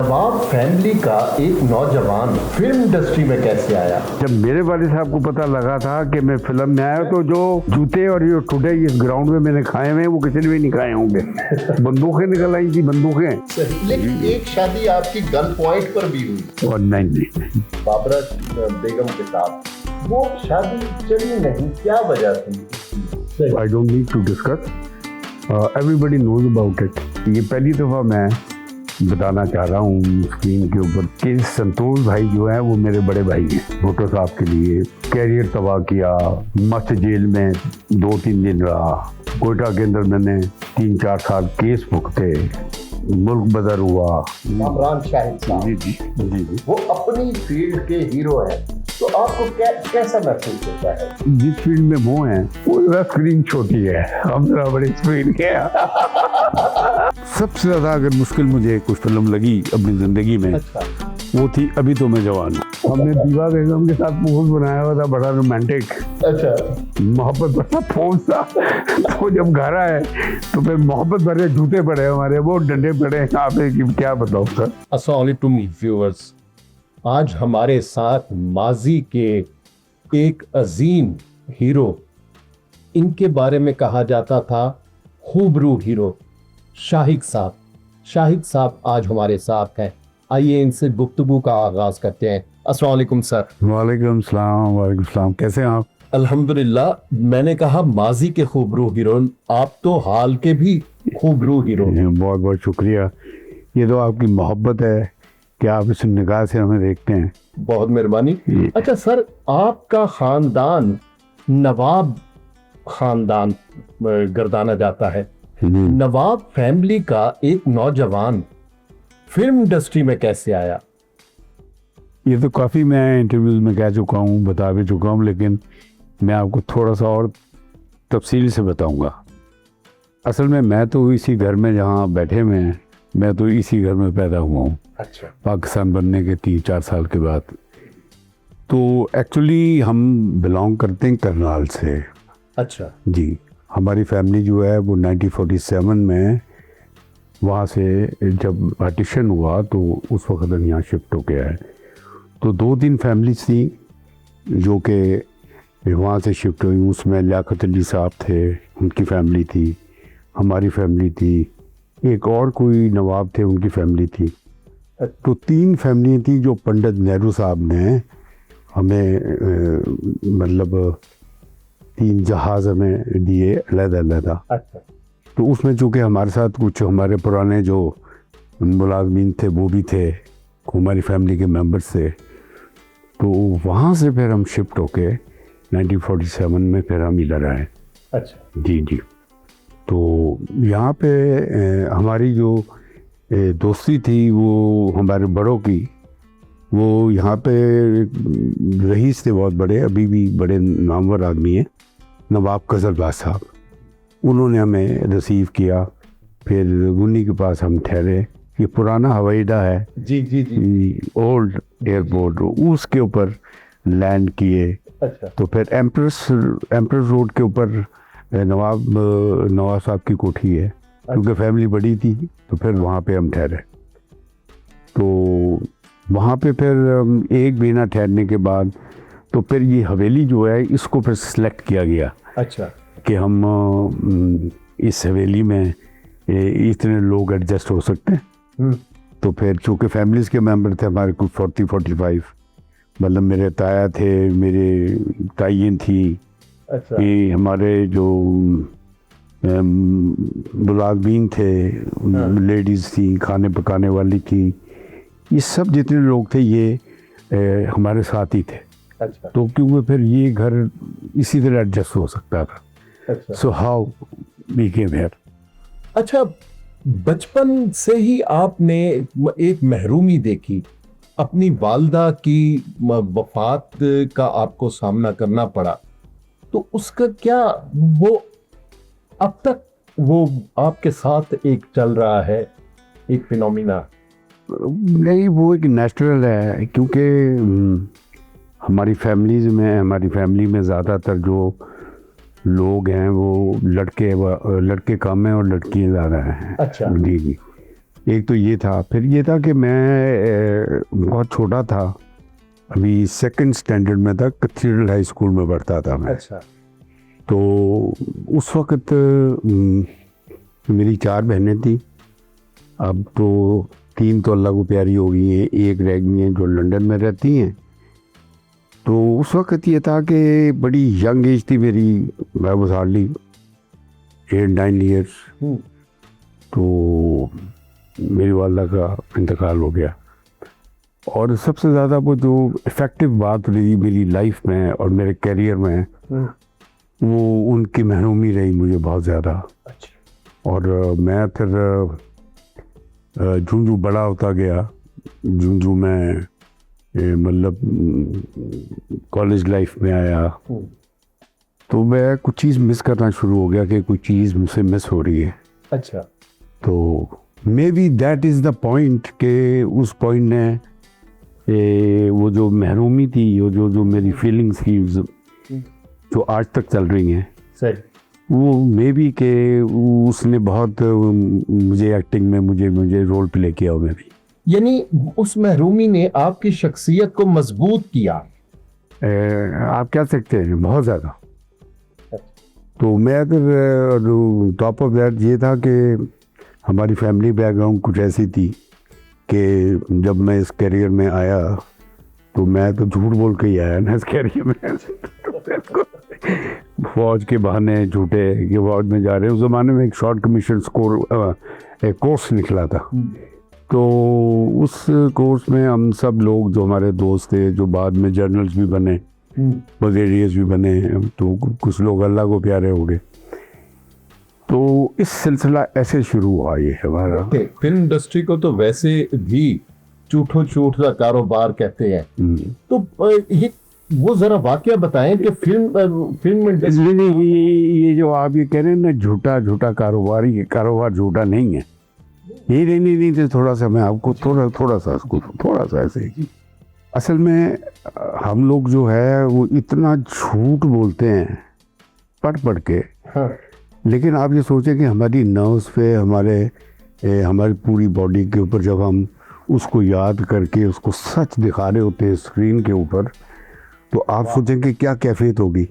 नवाब family का एक नौजवान फिल्म इंडस्ट्री में कैसे आया? जब मेरे वाले साहब को पता लगा था कि मैं फिल्म में आया तो जो जूते और ये टुडे इस ग्राउंड में मैंने खाए हुए वो किसी ने भी नहीं खाए होंगे। बंदूकें निकल आई थी, बंदूकें। लेकिन एक शादी आपकी गन पॉइंट पर भी हुई और नहीं बाबरा बेगम के साथ, वो शादी चली नहीं, क्या वजह थी? I don't need to discuss, everybody knows about it. ये पहली दफ़ा मैं बताना चाह रहा हूँ स्क्रीन के ऊपर कि संतोष भाई जो है वो मेरे बड़े भाई हैं। भुट्टो साहब के लिए कैरियर तबाह किया, मस्त जेल में 2-3 दिन रहा, कोयटा के अंदर मैंने 3-4 साल केस भुगते, मुल्क बदर हुआ। कामरान शाहिद साहब जी, वो अपनी फील्ड के हीरो हैं, तो आपको कैसा महसूस होता है? जिस फील्ड में वो हैं वो जरा स्क्रीन छोटी है, हम जरा बड़ी स्क्रीन के। सबसे ज्यादा अगर मुश्किल मुझे कुछ फिल्म लगी अपनी जिंदगी में, अच्छा। वो थी अभी तो मैं जवान हूँ। हमने दीवा बेगम के साथ पोज बनाया हुआ था, बड़ा रोमांटिक, अच्छा, मोहब्बत भरा पोज था। तो जब घर आए तो फिर मोहब्बत भरे जूते पड़े हमारे, वो डंडे पड़े यहाँ पे कि क्या बताऊँ सर। अस्सलाम वालेकुम व्यूअर्स, आज हमारे साथ माजी के एक अजीम हीरो, इनके बारे में कहा जाता था खूबरू हीरो, शाहिद साहब। शाहिद साहब आज हमारे साथ हैं। आइए इनसे गुफ्तगू का आगाज करते हैं। अस्सलाम वालेकुम सर। वालेकुम सलाम। वालेकुम सलाम, कैसे हैं आप? अल्हम्दुलिल्लाह। मैंने कहा माजी के खूबरू हीरो, आप तो हाल के भी खूबरू हीरो। बहुत बहुत शुक्रिया, ये तो आपकी मोहब्बत है कि आप इस निगाह से हमें देखते हैं। बहुत मेहरबानी। अच्छा सर, आपका खानदान नवाब खानदान गर्दाना जाता है। नवाब फैमिली का एक नौजवान फिल्म इंडस्ट्री में कैसे आया? ये तो काफ़ी मैं इंटरव्यूज में कह चुका हूँ, बता भी चुका हूँ, लेकिन मैं आपको थोड़ा सा और तफसील से बताऊंगा। असल में मैं तो इसी घर में जहाँ बैठे हुए हैं, मैं तो इसी घर में पैदा हुआ हूँ। अच्छा। पाकिस्तान बनने के 3-4 साल के बाद। तो एक्चुअली हम बिलोंग करते हैं करनाल से। अच्छा जी, हमारी फैमिली जो है वो 1947 में वहाँ से जब पार्टीशन हुआ तो उस वक्त हम यहाँ शिफ्ट हो गया है। तो 2-3 फैमिलीज थी जो कि वहाँ से शिफ्ट हुई। उसमें लियाकत अली साहब थे, उनकी फैमिली थी, हमारी फैमिली थी, एक और कोई नवाब थे उनकी फैमिली थी। तो 3 फैमिली थी जो पंडित नेहरू साहब ने हमें मतलब 3 जहाज़ हमें दिए अलग-अलग। अच्छा। तो उसमें चूँकि हमारे साथ कुछ हमारे पुराने जो मुलाज़मीन थे वो भी थे, हमारी फैमिली के मेंबर्स थे। तो वहाँ से फिर हम शिफ्ट होके 1947 में फिर हम इधर आए। अच्छा जी। तो यहाँ पे हमारी जो दोस्ती थी वो हमारे बड़ों की, वो यहाँ पे रईस थे बहुत बड़े, अभी भी बड़े नामवर आदमी हैं, नवाब कजरबाज साहब। उन्होंने हमें रिसीव किया, फिर उन्हीं के पास हम ठहरे। ये पुराना हवाई अड्डा है, जी, ओल्ड एयरपोर्ट, उसके ऊपर लैंड किए। अच्छा। तो फिर एम्प्रेस रोड के ऊपर नवाब साहब की कोठी है। क्योंकि फैमिली बड़ी थी तो फिर वहाँ पे हम ठहरे। तो वहाँ पे फिर एक महीना ठहरने के बाद तो फिर ये हवेली जो है इसको फिर सिलेक्ट किया गया। अच्छा। कि हम इस हवेली में इतने लोग एडजस्ट हो सकते हैं। तो फिर चूँकि फैमिलीज़ के मेंबर थे हमारे कुछ 40-45, मतलब मेरे ताया थे, मेरे ताइन थी। अच्छा। ये हमारे जो मुलाज़मीन थे, लेडीज़ थी, खाने पकाने वाली थी, ये सब जितने लोग थे ये हमारे साथ ही थे। अच्छा। तो क्योंकि फिर ये घर इसी तरह एडजस्ट हो सकता था। अच्छा। So how we came here. अच्छा, बचपन से ही आपने एक महरूमी देखी, अपनी वालदा की वफात का आपको सामना करना पड़ा, तो उसका क्या वो अब तक वो आपके साथ एक चल रहा है, एक फिनोमिना? नहीं, वो एक नेचुरल है, क्योंकि हमारी फैमिली में ज़्यादातर जो लोग हैं वो लड़के कम हैं और लड़कियाँ ज़्यादा हैं। अच्छा। जी। एक तो ये था, फिर ये था कि मैं बहुत छोटा था, अभी सेकंड स्टैंडर्ड में था, कैथेड्रल हाई स्कूल में पढ़ता था मैं। अच्छा। तो उस वक्त मेरी 4 बहनें थी, अब तो 3 तो अल्लाह को प्यारी हो गई हैं, एक रह गई हैं जो लंदन में रहती हैं। तो उस वक्त ये था कि बड़ी यंग एज थी मेरी, मैं वाज हार्डली 8-9 ईयर्स। तो मेरी वाला का इंतकाल हो गया, और सबसे ज़्यादा वो जो इफ़ेक्टिव बात रही मेरी लाइफ में और मेरे करियर में, वो उनकी महरूमी रही मुझे बहुत ज़्यादा। अच्छा। और मैं फिर जूं जूं बड़ा होता गया, जूं जूं मैं मतलब कॉलेज लाइफ में आया, तो मैं कुछ चीज़ मिस करना शुरू हो गया कि कुछ चीज़ मुझसे मिस हो रही है। अच्छा। तो may be that is the point कि उस पॉइंट ने वो जो महरूमी थी, वो जो मेरी फीलिंग्स थी जो आज तक चल रही हैं, सही, वो मे बी के उसने बहुत मुझे एक्टिंग में मुझे रोल प्ले किया हो। मे बी यानी उस महरूमी ने आपकी शख्सियत को मजबूत किया। आप कह सकते हैं बहुत ज़्यादा। तो मैं अगर टॉप ऑफ दैट ये था कि हमारी फैमिली बैकग्राउंड कुछ ऐसी थी कि जब मैं इस करियर में आया, तो मैं तो झूठ बोल के ही आया ना इस करियर में। फौज के बहाने झूठे कि फौज में जा रहे हैं। उस ज़माने में एक शॉर्ट कमीशन कोर्स निकला था, तो उस कोर्स में हम सब लोग जो हमारे दोस्त थे, जो बाद में जर्नल्स भी बने, ब्रिगेडियर्स भी बने, तो कुछ लोग अल्लाह को प्यारे हो गए। तो इस सिलसिला ऐसे शुरू हुआ ये हमारा। फिल्म इंडस्ट्री को तो वैसे भी झूठो झूठ का कारोबार कहते हैं, तो ये वो जरा वाकया बताएं कि फिल्म इंडस्ट्री ये जो आप ये कह रहे हैं ना झूठा झूठा कारोबार, ये कारोबार झूठा नहीं है। ये नहीं तो थोड़ा सा मैं आपको थोड़ा सा ऐसे ही, असल में हम लोग जो है वो इतना झूठ बोलते हैं पढ़ के। हाँ। लेकिन आप ये सोचें कि हमारी नर्व्स पे, हमारी पूरी बॉडी के ऊपर जब हम उसको याद करके उसको सच दिखा रहे होते हैं स्क्रीन के ऊपर, तो आप सोचें कि क्या कैफियत होगी।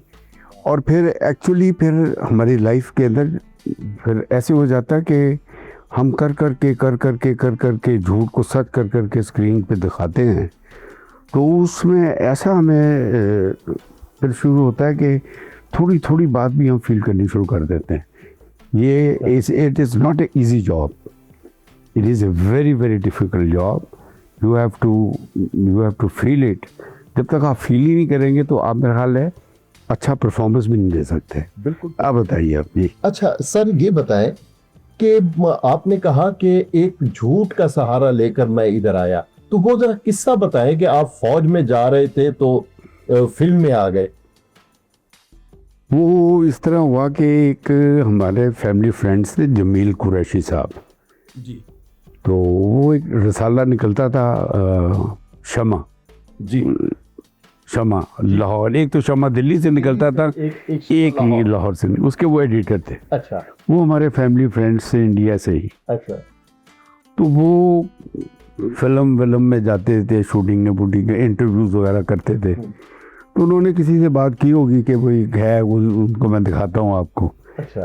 और फिर एक्चुअली फिर हमारी लाइफ के अंदर फिर ऐसे हो जाता है कि हम कर करके झूठ को सच कर करके स्क्रीन पे दिखाते हैं। तो उसमें ऐसा हमें फिर शुरू होता है कि थोड़ी बात भी हम फील करनी शुरू कर देते हैं। It is not a easy job, it is a very difficult job. You have to feel it. जब तक आप फील ही नहीं करेंगे तो आप, मेरा ख्याल है, अच्छा परफॉर्मेंस भी नहीं दे सकते। बिल्कुल। आप बताइए आप जी। अच्छा सर, ये बताएं कि आपने कहा कि एक झूठ का सहारा लेकर मैं इधर आया, तो वो जरा किस्सा बताएं कि आप फौज में जा रहे थे तो फिल्म में आ गए। वो इस तरह हुआ कि एक हमारे फैमिली फ्रेंड्स थे, जमील कुरैशी साहब जी। तो वो एक रसाला निकलता था शमा जी। शमा लाहौर, एक तो शमा दिल्ली से निकलता था, एक लाहौर से, उसके वो एडिटर थे। अच्छा। वो हमारे फैमिली फ्रेंड्स से, इंडिया से ही। अच्छा। तो वो फिल्म में जाते थे, शूटिंग में इंटरव्यूज़ वगैरह करते थे। तो उन्होंने किसी से बात की होगी कि भाई है वो, उनको मैं दिखाता हूँ आपको। अच्छा।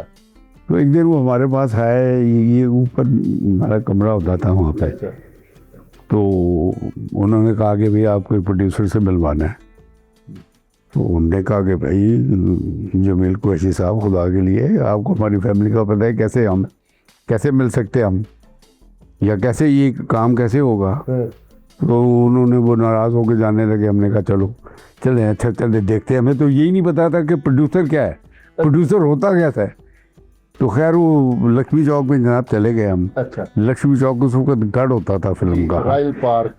तो एक दिन वो हमारे पास आए, ये ऊपर हमारा कमरा होता था वहाँ पे। अच्छा। तो उन्होंने कहा कि भाई आपको प्रोड्यूसर से मिलवाना है। तो उन्होंने कहा कि भाई जमील कुरैशी साहब, खुदा के लिए आपको हमारी फैमिली का पता है, कैसे मिल सकते हम, या कैसे ये काम कैसे होगा। तो उन्होंने वो नाराज़ होकर जाने लगे। हमने कहा चले अच्छा चले देखते हैं। हमें तो यही नहीं पता था कि प्रोड्यूसर क्या है, प्रोड्यूसर होता क्या था। तो खैर वो लक्ष्मी चौक में जनाब चले गए हम। अच्छा। लक्ष्मी चौक उस वक्त गढ़ होता था फिल्म का,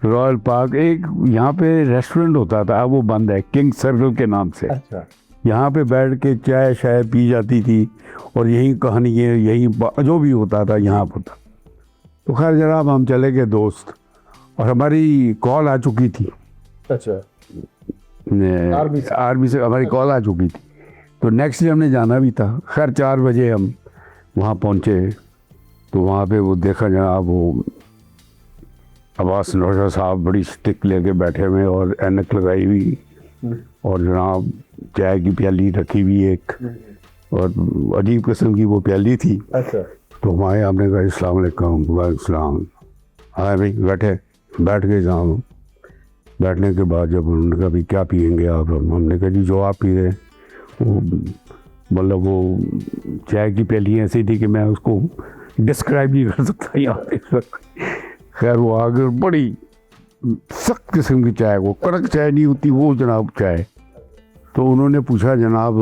रॉयल पार्क। एक यहाँ पे रेस्टोरेंट होता था, अब वो बंद है, किंग सर्कल के नाम से। अच्छा। यहाँ पे बैठ के चाय शाय पी जाती थी, और यही कहानी यही जो भी होता था यहाँ होता। तो खैर जनाब हम चले गए दोस्त, और हमारी कॉल आ चुकी थी। अच्छा। आर्मी से हमारी कॉल आ चुकी थी। तो नेक्स्ट डे हमने जाना भी था। खैर 4 बजे हम वहाँ पहुँचे, तो वहाँ पे वो देखा जनाब, वो अब्बास नौशा साहब बड़ी स्टिक लेके बैठे हुए और ऐनक लगाई हुई, और जनाब चाय की प्याली रखी हुई एक, और अजीब किस्म की वो प्याली थी। अच्छा। तो हमारे हमने कहा अस्सलाम वालेकुम। वालेकुम। हाँ भाई बैठे, बैठ गए जहाँ। बैठने के बाद जब उन्होंने कहा भाई क्या पियेंगे आप, हमने कहा जी जो आप पी रहे हैं। वो मतलब वो चाय की प्याली ऐसी थी कि मैं उसको डिस्क्राइब नहीं कर सकता यहाँ पे। खैर वो आगे बड़ी सख्त किस्म की चाय, वो कड़क चाय नहीं होती वो जनाब चाय। तो उन्होंने पूछा जनाब,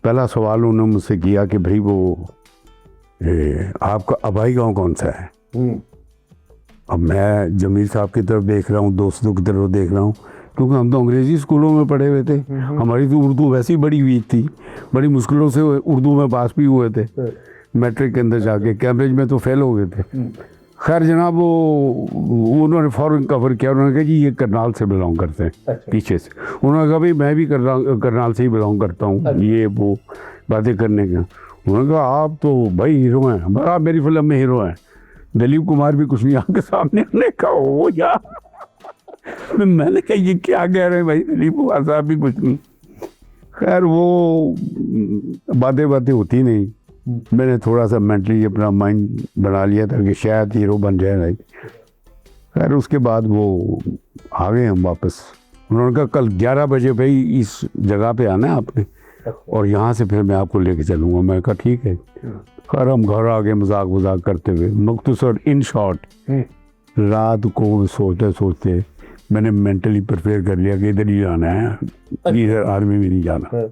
पहला सवाल उन्होंने मुझसे किया कि भाई वो आपका आबाई गांव कौन सा है। अब मैं जमीर साहब की तरफ देख रहा हूँ, दोस्तों की तरफ देख रहा हूँ, क्योंकि हम तो अंग्रेजी स्कूलों में पढ़े हुए थे। हमारी तो उर्दू वैसे ही बड़ी वीक थी, बड़ी मुश्किलों से उर्दू में पास भी हुए थे। मैट्रिक के अंदर जाके कैम्ब्रिज में तो फेल हो गए थे। खैर जनाब वो उन्होंने फ़ौरन कवर किया। उन्होंने कहा जी ये करनाल से बिलोंग करते हैं। अच्छा। पीछे से उन्होंने कहा भाई मैं भी करनाल से ही बिलोंग करता हूँ। अच्छा। ये वो बातें करने का। उन्होंने कहा आप तो भाई हीरो हैं, आप मेरी फिल्म में हीरो हैं। दिलीप कुमार भी कुछ नहीं आपके सामने। हमने कहा ओ यार। मैंने कहा ये क्या कह रहे हैं भाई, दिलीप कुमार साहब भी कुछ नहीं। खैर वो बातें होती नहीं। मैंने थोड़ा सा मेंटली अपना माइंड बना लिया था कि शायद हीरो बन जाए भाई। खैर उसके बाद वो आ गए हम वापस। उन्होंने कहा कल 11 बजे भाई इस जगह पे आना है आपने, और यहाँ से फिर मैं आपको लेके चलूँगा। मैं कहा ठीक है। खैर हम घर आ गए मजाक करते हुए। मुख्तसर इन शॉर्ट रात को सोचते सोचते मैंने मेंटली प्रिपेयर कर लिया कि इधर ही जाना है, इधर आर्मी में नहीं जाना।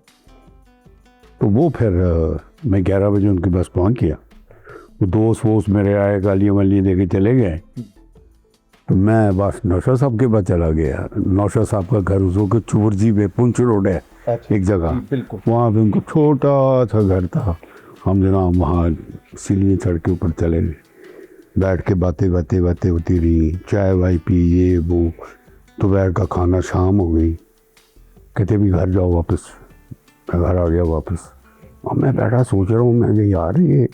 तो वो फिर मैं 11 बजे उनके पास पहुंच गया। वो दोस्त मेरे आए, गालियाँ वालियाँ दे के चले गए। तो मैं बस नौशा साहब के पास चला गया। नौशा साहब का घर उस वक्त चुवरजी पे पुंछ रोड है। अच्छा। एक जगह बिल्कुल वहाँ पे उनको छोटा सा घर था। हम जनाब वहाँ सीढ़ी चढ़ के ऊपर चले गए, बैठ के बातें होती रही, चाय वाय पी, ये वो। दोपहर का खाना, शाम हो गई। कहते भी घर जाओ वापस। मैं घर आ गया वापस। और मैं बैठा सोच रहा हूँ, मैं यार ये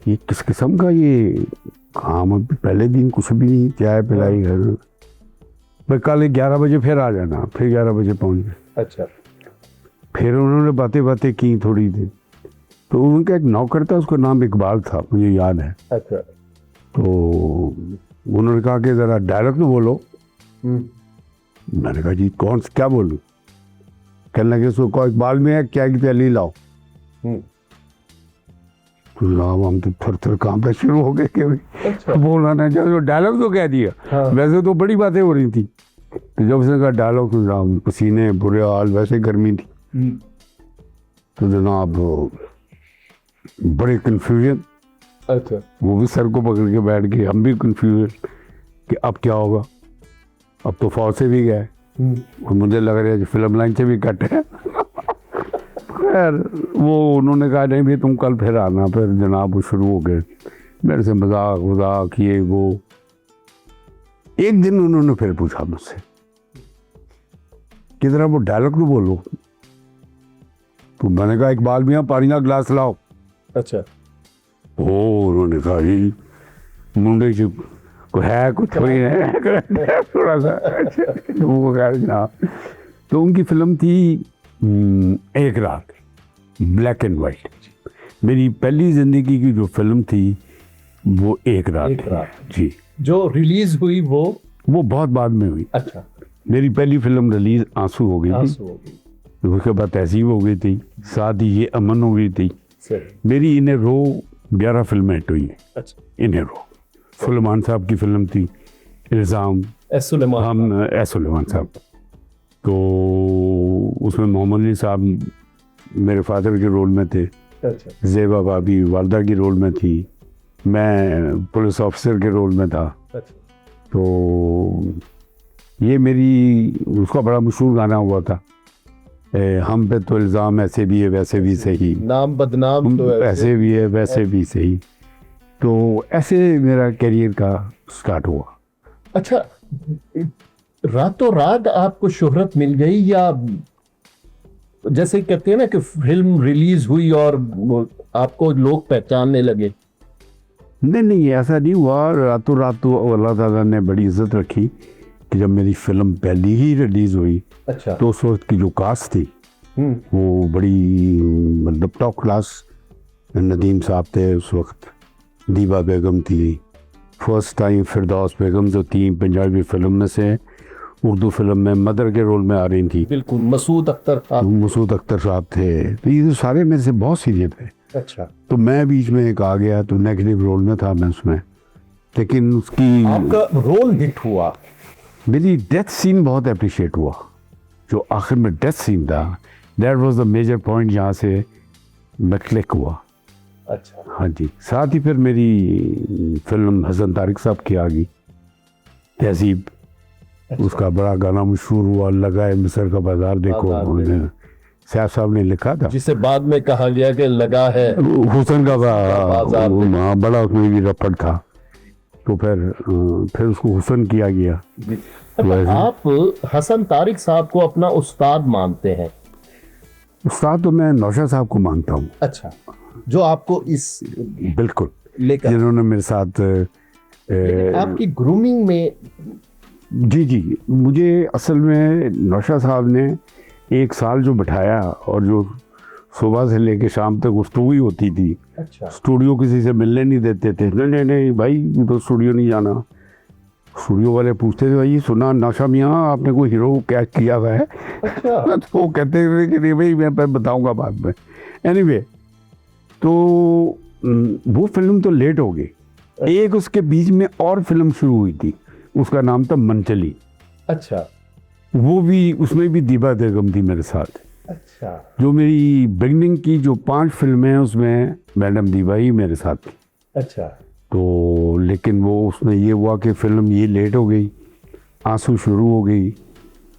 किस किस्म का ये काम। पहले दिन कुछ भी नहीं, चाय पिलाई घर। मैं कल 11 बजे फिर आ जाना। फिर 11 बजे पहुँच गए। अच्छा। फिर उन्होंने बातें की थोड़ी देर। तो उनका एक नौकर था, उसका नाम इकबाल था, मुझे याद है। अच्छा। तो उन्होंने कहा कि ज़रा डायलॉग तो बोलो। मैंने कहा जी कौन क्या बोलूँ। कहने लगे उसको कहो इकबाल में है क्या की प्याली लाओ। तो जनाब हम तो थर कांपना शुरू हो गए कि अच्छा। बोलना नहीं चाहिए। डायलॉग तो कह दिया। हाँ। वैसे तो बड़ी बातें हो रही थी। तो जब उसने कहा डायलॉग, तो जनाब पसीने बुरे हाल, वैसे गर्मी थी। तो जनाब बड़े कन्फ्यूजन। अच्छा। वो भी सर को पकड़ के बैठ गए, हम भी कन्फ्यूजन कि अब क्या होगा। अब तो फौज से भी गए और मुझे लग रहा है फिल्म लाइन से भी कट है। खैर वो उन्होंने कहा नहीं भाई तुम कल फिर आना। फिर जनाब वो शुरू हो गए मेरे से मजाक ये वो। एक दिन उन्होंने फिर पूछा मुझसे कि जरा वो डायलॉग तो बोलो। तो मैंने कहा इकबाल मियाँ पानी का गिलास लाओ। अच्छा। ओ उन्होंने कहा जी मुंडे से को है कुछ थोड़ी है थोड़ा सा। वो कहा जनाब। तो उनकी फिल्म थी एक रात, ब्लैक एंड वाइट। मेरी पहली जिंदगी की जो फिल्म थी वो एक रात जी। जो रिलीज हुई वो बहुत बाद में हुई। अच्छा। मेरी पहली फिल्म रिलीज आंसू हो गई थी। उसके बाद तहजीब हो गई थी, साथ ही ये अमन हो गई थी। मेरी इन्हें रो 11 फिल्में हिट हुई हैं। अच्छा। इन्हें रो सुलेमान साहब की फिल्म थी इल्ज़ाम, एस सुलेमान साहब। तो उसमें मोहम्मद अली साहब मेरे फादर के रोल में थे। अच्छा। ज़ेबा भाभी वालदा की रोल में थी, मैं पुलिस ऑफिसर के रोल में था। अच्छा। तो ये मेरी उसका बड़ा मशहूर गाना हुआ था, हम पे तो इल्ज़ाम ऐसे भी है वैसे भी सही, नाम बदनाम तो ऐसे भी है वैसे भी सही। तो ऐसे मेरा करियर का स्टार्ट हुआ। अच्छा, रातों रात आपको शोहरत मिल गई या जैसे कहते हैं ना कि फिल्म रिलीज हुई और आपको लोग पहचानने लगे? नहीं नहीं, ऐसा नहीं हुआ। रातों रात तो अल्लाह ताला ने बड़ी इज्जत रखी कि जब मेरी फिल्म पहली ही रिलीज़ हुई अच्छा। तो उस वक्त की जो कास्ट थी वो बड़ी मतलब टॉप क्लास। नदीम साहब थे उस वक्त, दीबा बेगम थी, फर्स्ट टाइम फिरदौस बेगम जो थी पंजाबी फिल्म में से उर्दू फिल्म में मदर के रोल में आ रही थी, बिल्कुल। मसूद अख्तर था। मसूद अख्तर साहब थे। तो ये तो सारे मेरे से बहुत सीनियर थे। अच्छा। तो मैं बीच में एक आ गया तो नेगेटिव रोल में था मैं उसमें, लेकिन उसकी आपका रोल हिट हुआ। मेरी डेथ सीन बहुत अप्रिशिएट हुआ। जो आखिर में डेथ सीन था, that was the major point जहाँ से मैं क्लिक हुआ। अच्छा। हाँ जी। साथ ही फिर मेरी फिल्म हसन तारिक साहब की आ गई, तहजीब। अच्छा। उसका बड़ा गाना मशहूर हुआ, लगाए मिस्र का बाजार देखो, सैफ साहब ने लिखा था, जिसे बाद में कहा गया कि लगा है हुसन का बाजार देखो। हाँ, बड़ा उसमें भी रपट था। तो फिर उसको हुसन किया गया। अच्छा, आप हसन तारिक साहब को अपना उस्ताद मानते हैं? उस्ताद तो मैं नौशाद साहब को मानता हूँ। अच्छा, जो आपको इस बिल्कुल लेकर जिन्होंने मेरे साथ आपकी ग्रूमिंग में। जी जी, मुझे असल में नौशाद साहब ने 1 साल जो बिठाया और जो सुबह से लेके शाम तक गुफ्तगू होती थी। अच्छा। स्टूडियो किसी से मिलने नहीं देते थे। नहीं नहीं नहीं भाई, तो स्टूडियो नहीं जाना। स्टूडियो वाले पूछते थे, भाई सुना नौशा मियाँ आपने कोई हीरो कैच किया हुआ है? अच्छा। तो वो कहते थे कि नहीं भाई, मैं बताऊंगा बाद में। एनीवे, तो वो फिल्म तो लेट हो गई। एक उसके बीच में और फिल्म शुरू हुई थी, उसका नाम था मनचली। अच्छा। वो भी, उसमें भी दीबा बेगम थी मेरे साथ। अच्छा। जो मेरी बिगनिंग की जो 5 फिल्में हैं उसमें मैडम दीबा ही मेरे साथ थी। अच्छा। तो लेकिन वो उसमें ये हुआ कि फिल्म ये लेट हो गई, आंसू शुरू हो गई,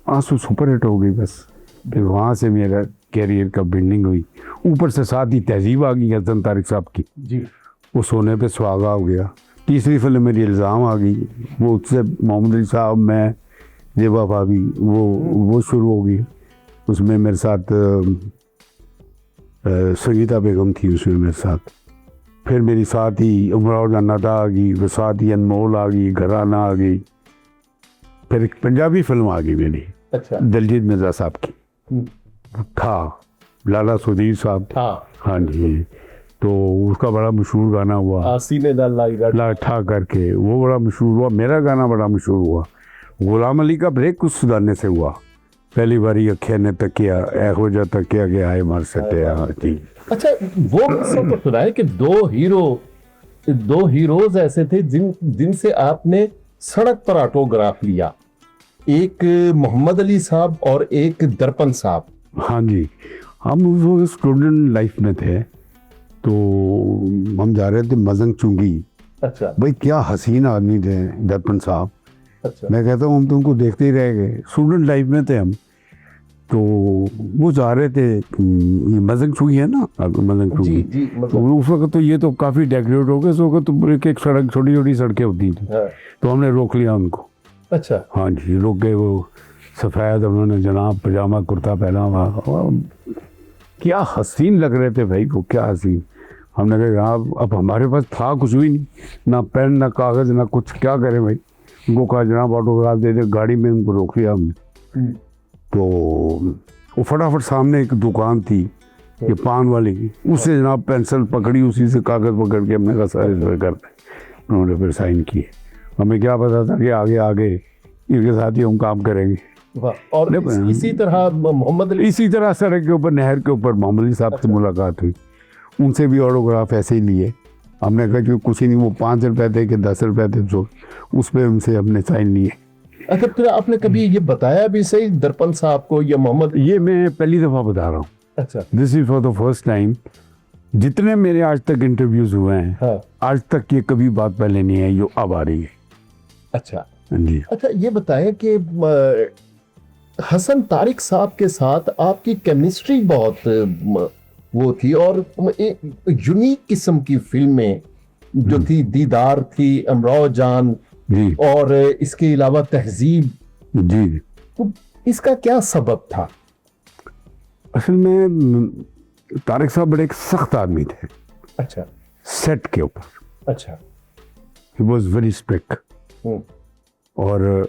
आंसू सुपरहिट हो गई बस। फिर वहाँ से मेरा कैरियर का बिल्डिंग हुई। ऊपर से साथ ही तहजीब आ गई हसन तारिक साहब की, जी। वो सोने पे सुहागा हो गया। तीसरी फिल्म मेरी इल्ज़ाम आ गई, वो उससे मोहम्मद अली साहब, मैं, जेबा भाभी, वो शुरू हो गई। उसमें मेरे साथ संगीता बेगम थी उसमें मेरे साथ। फिर मेरी साथ ही उमराव जन्नता आ गई, वो साथ ही अनमोल आ गई, घराना आ गई। फिर एक पंजाबी फिल्म आ गई मेरी, अच्छा। दिलजीत मिर्जा साहब की, था लाला सुधीर साहब। हाँ जी। तो उसका बड़ा मशहूर गाना हुआ, सीने दा ला ठा करके, वो बड़ा मशहूर हुआ। मेरा गाना बड़ा मशहूर हुआ। गुलाम अली का ब्रेक उस गाने से हुआ, पहली बारी अखे ने तकिया ऐहो जा तकिया गया है मर सकते। हाँ जी। अच्छा, वो किस्सा तो सुना है कि दो हीरोज ऐसे थे जिनसे आपने सड़क पर ऑटोग्राफ लिया, एक मोहम्मद अली साहब और एक दर्पण साहब। हाँ जी, हम उस स्टूडेंट लाइफ में थे, तो हम जा रहे थे मजंग चुंगी। अच्छा। भाई क्या हसीन आदमी थे दर्पण साहब। अच्छा। मैं कहता हूँ हम तुमको देखते ही रह गए। स्टूडेंट लाइफ में थे हम, तो वो जा रहे थे, ये मजंग चुंगी है ना, मजंग चुंगी। जी जी, तो उस वक्त तो ये तो काफ़ी डेकोरेट हो गए। उस वक्त तो एक सड़क, छोटी छोटी सड़कें होती थी। हाँ। तो हमने रोक लिया उनको। अच्छा। हाँ जी, रुक गए। वो सफ़ेद उन्होंने जनाब पजामा कुर्ता पहना हुआ, और क्या हसीन लग रहे थे भाई को, क्या हसीन। हमने कहा अब हमारे पास था कुछ भी नहीं, ना पेन ना कागज़ ना कुछ, क्या करें भाई। उनको कहा जनाब ऑटोग्राफ दे दे, गाड़ी में उनको रोक लिया हमने। तो वो फटाफट सामने एक दुकान थी ये पान वाली की, उससे जनाब पेंसिल पकड़ी, उसी से कागज़ पकड़ के हमने कहा सारे इसमें करते। उन्होंने फिर साइन किए। हमें क्या पता था कि आगे इनके साथ ही हम काम करेंगे। और इसी तरह मोहम्मद अली, इसी तरह सड़क के ऊपर, नहर के ऊपर मोहम्मद अली साहब से मुलाकात हुई। उनसे भी ऑटोग्राफ ऐसे ही लिए। हमने कहा कि कुछ ही नहीं, वो 5 रुपए थे कि 10 रुपए थे, जो उस पर उनसे हमने साइन लिए। अच्छा, फिर आपने कभी ये बताया भी सही दर्पण साहब को या मोहम्मद? ये मैं पहली दफ़ा बता रहा हूँ। अच्छा। This is for the first time. जितने मेरे आज तक इंटरव्यूज हुए हैं, हाँ। आज तक ये कभी बात पहले नहीं है, जो अब आ रही है। अच्छा जी। अच्छा, ये बताएं कि हसन तारिक साहब के साथ आपकी केमिस्ट्री बहुत वो थी, और एक यूनिक किस्म की फिल्में जो थी, दीदार थी, अमराव जान जी और इसके अलावा तहजीब। जी। तो इसका क्या सबब था? असल में तारिक साहब बड़े एक सख्त आदमी थे अच्छा। सेट के ऊपर। अच्छा। He was very strict. हम्म, और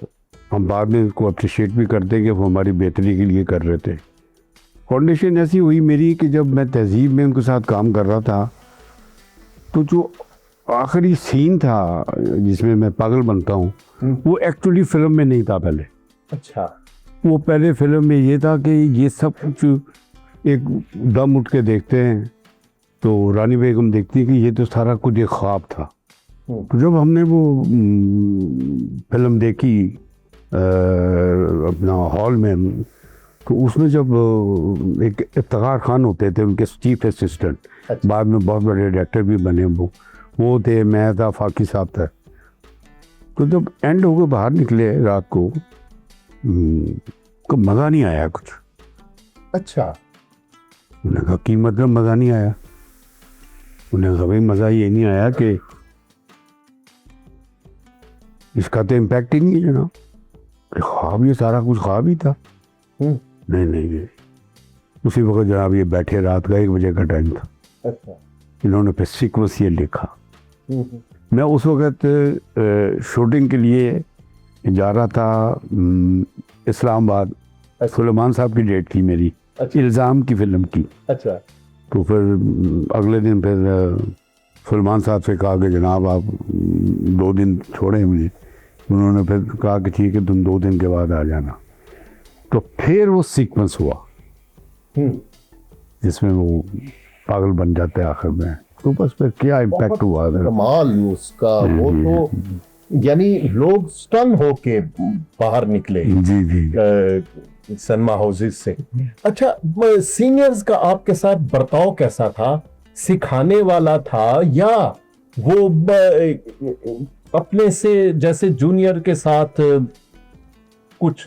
हम बाद में उसको अप्रिशिएट भी करते कि वो हमारी बेहतरी के लिए कर रहे थे। कंडीशन ऐसी हुई मेरी कि जब मैं तहजीब में उनके साथ काम कर रहा था, तो जो आखिरी सीन था जिसमें मैं पागल बनता हूँ, वो एक्चुअली फिल्म में नहीं था पहले। अच्छा। वो पहले फिल्म में ये था कि ये सब कुछ एक दम उठ के देखते हैं, तो रानी बेगम देखती है कि ये तो सारा कुछ एक ख्वाब था। तो जब हमने वो फिल्म देखी अपना हॉल में, तो उसमें जब एक इफ्तिखार खान होते थे उनके चीफ असिस्टेंट, अच्छा। बाद में बहुत बड़े डायरेक्टर भी बने, वो थे, मैं था, फाकी साहब था। तो जब एंड होकर बाहर निकले रात को, तो मज़ा नहीं आया कुछ। अच्छा। उन्होंने कहा कि मतलब मज़ा नहीं आया? उन्होंने कहा भाई मज़ा ये नहीं आया कि इसका तो इम्पैक्ट ही नहीं है जनाब, ख्वाब, ये सारा कुछ ख्वाब ही था। नहीं, उसी वक्त जनाब ये बैठे, रात का 1 बजे का टाइम था। अच्छा। इन्होंने फिर सीक्वेंस ये लिखा। मैं उस वक्त शूटिंग के लिए जा रहा था इस्लामाबाद। सुलेमान साहब की डेट थी मेरी। अच्छा। इल्ज़ाम की फिल्म की। अच्छा। तो फिर अगले दिन फिर सुलेमान साहब से कहा कि जनाब आप 2 दिन छोड़ें मुझे। उन्होंने फिर कहा कि ठीक है, तुम 2 दिन के बाद आ जाना। तो फिर वो सीक्वेंस हुआ जिसमें वो पागल बन जाते हैं आखिर में। तो बस फिर क्या इम्पैक्ट हुआ। कमाल उसका, वो तो यानी लोग स्टन होके बाहर निकले जी। सिनेमा हाउसेस से। अच्छा, सीनियर्स का आपके साथ बर्ताव कैसा था? सिखाने वाला था या वो अपने से जैसे जूनियर के साथ कुछ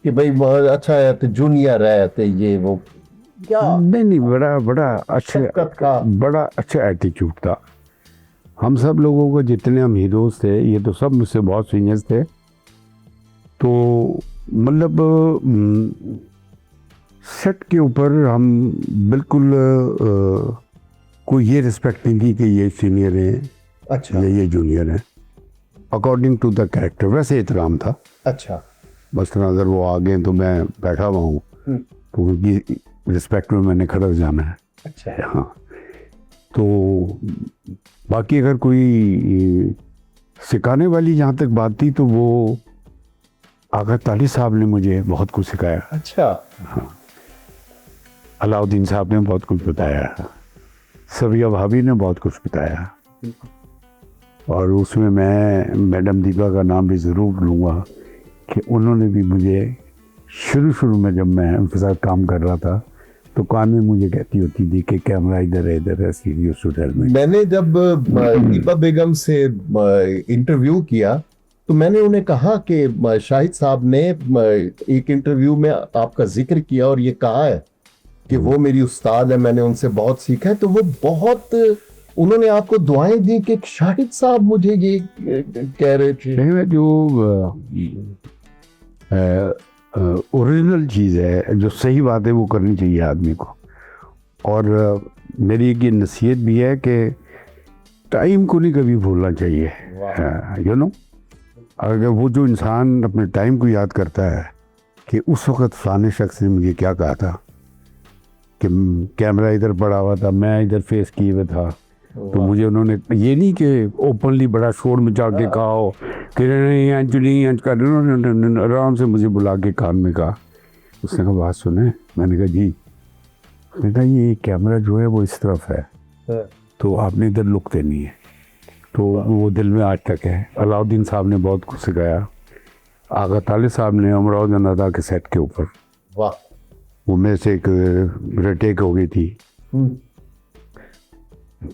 कि भाई बहुत अच्छा है तो जूनियर है तो ये वो क्या? नहीं, बड़ा अच्छा एटीट्यूड था। हम सब लोगों को, जितने हम हीरोज थे, ये तो सब मुझसे बहुत सीनियर्स थे। तो मतलब सेट के ऊपर हम बिल्कुल कोई ये रिस्पेक्ट नहीं की कि ये सीनियर हैं, अच्छा, या ये जूनियर हैं। अकॉर्डिंग टू द कैरेक्टर वैसे एहतराम था। अच्छा। मसलन अगर वो आ गए तो मैं बैठा हुआ हूँ तो उनकी रिस्पेक्ट में मैंने खड़ा हो जाना है। अच्छा। हाँ। तो बाकी अगर कोई सिखाने वाली जहाँ तक बात थी, तो वो आगा ताली साहब ने मुझे बहुत कुछ सिखाया। अच्छा। हाँ। अलाउद्दीन साहब ने बहुत कुछ बताया, सबिया भाभी ने बहुत कुछ बताया। और उसमें मैं मैडम दीपा का नाम भी ज़रूर लूँगा कि उन्होंने भी मुझे शुरू में, जब मैं उनके साथ काम कर रहा था, तो कान में मुझे कहती होती थी कि कैमरा इधर है सीरियस होटल में। मैंने जब दीपा बेगम से इंटरव्यू किया तो मैंने उन्हें कहा कि शाहिद साहब ने एक इंटरव्यू में आपका जिक्र किया और ये कहा है कि वो मेरी उस्ताद है, मैंने उनसे बहुत सीखा है। तो वो बहुत, उन्होंने आपको दुआएं दी कि शाहिद साहब मुझे ये कह रहे थे। नहीं, जो ओरिजिनल चीज़ है, जो सही बात है, वो करनी चाहिए आदमी को। और मेरी एक ये नसीहत भी है कि टाइम को नहीं कभी भूलना चाहिए। यू नो, अगर वो जो इंसान अपने टाइम को याद करता है कि उस वक्त फलाने शख्स ने मुझे क्या कहा था, कि कैमरा इधर पड़ा हुआ था, मैं इधर फेस किए हुए था, तो मुझे उन्होंने ये नहीं कि ओपनली बड़ा शोर मचा के कहा हो कि नहीं आराम से मुझे बुला के कान में कहा। उसने कहा बात सुने? मैंने कहा जी। उसने कहा ये कैमरा जो है वो इस तरफ है, तो आपने इधर लुक देनी है। तो वो दिल में आज तक है। अलाउद्दीन साहब ने बहुत कुछ सिखाया। आगा तालिब साहब ने अमराव जनादा के सेट के ऊपर, वाह, वो मेरे से एक रिटेक हो गई थी,